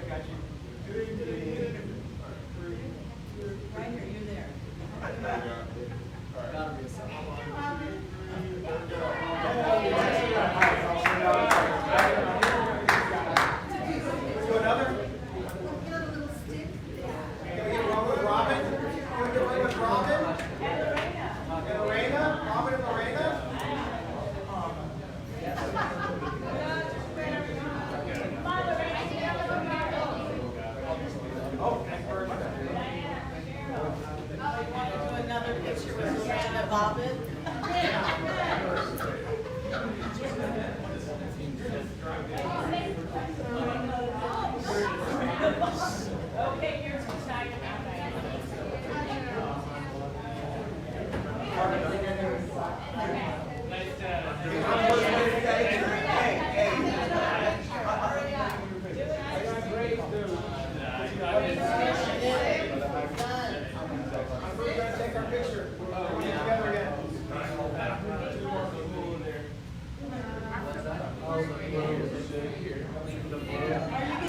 got you. Right here, you're there. Gotta be a second. Let's do another. Can we get one with Robin? Can we get one with Robin? And Lorena? Robin and Lorena? Oh, thank you very much. You want to do another picture with Lorena Bobbin? Okay, here's what's talking about Take our picture. We'll get together again. Are you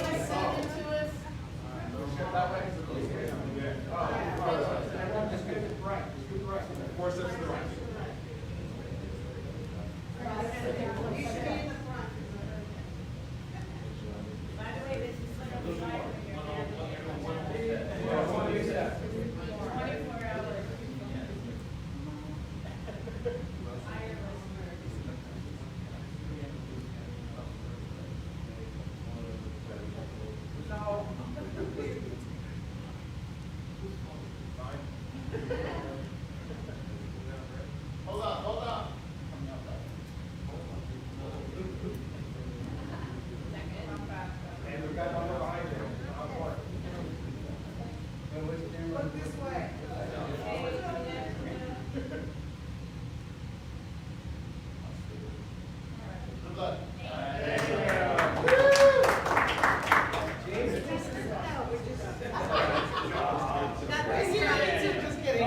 going to send it to us? Just get it right. Just get it right. 4 steps to the right. You should be in the front. By the way, this is literally live from your dad. 24 hours. Hold on. And we've got one more behind you. Look this way. Good luck. Just kidding.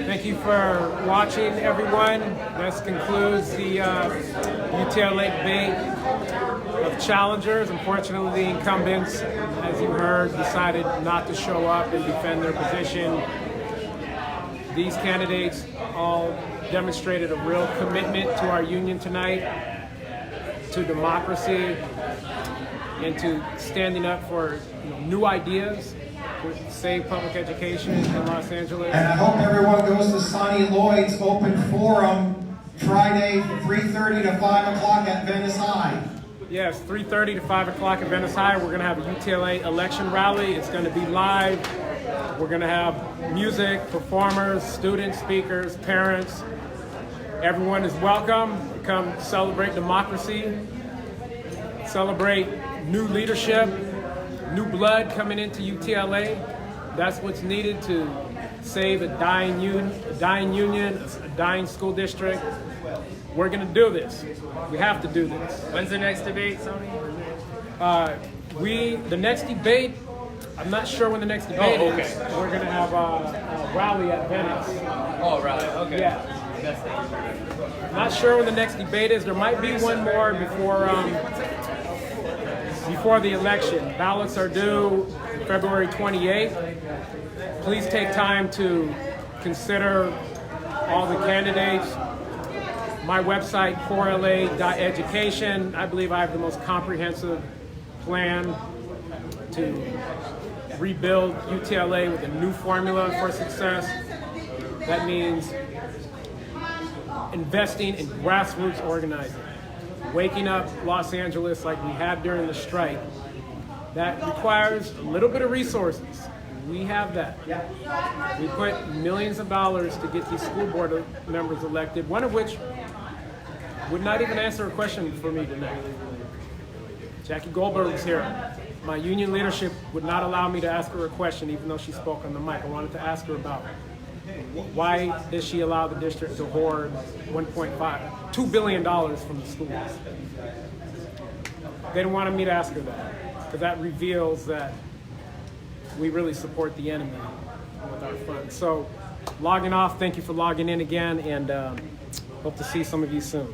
Thank you for watching, everyone. This concludes the UTLA debate of challengers. Unfortunately, the incumbents, as you heard, decided not to show up and defend their position. These candidates all demonstrated a real commitment to our union tonight, to democracy, and to standing up for new ideas to save public education in Los Angeles. And I hope everyone goes to Sonny Lloyd's open forum Friday, 3:30 to 5 o'clock at Venice High. Yes, 3:30 to 5 o'clock at Venice High. We're going to have a UTLA election rally. It's going to be live. We're going to have music, performers, students, speakers, parents. Everyone is welcome to come celebrate democracy celebrate new leadership, new blood coming into UTLA. That's what's needed to save a dying union, a dying school district. We're gonna do this. We have to do this. When's the next debate, Sony? The next debate, I'm not sure when the next debate okay. is. We're gonna have a rally at Venice. Oh, rally. Okay. Yeah. Best thing. Not sure when the next debate is. There might be one more before the election. Ballots are due February 28th. Please take time to consider all the candidates. My website, 4la.education, I believe I have the most comprehensive plan to rebuild UTLA with a new formula for success. That means investing in grassroots organizing, waking up Los Angeles like we had during the strike. That requires a little bit of resources. We have that. We put millions of dollars to get these school board members elected, one of which would not even answer a question for me tonight. Jackie Goldberg was here. My union leadership would not allow me to ask her a question, even though she spoke on the mic. I wanted to ask her about why does she allow the district to hoard $2 billion from the schools? They didn't want me to ask her that, because that reveals that we really support the enemy with our funds. So, logging off, thank you for logging in again, and hope to see some of you soon.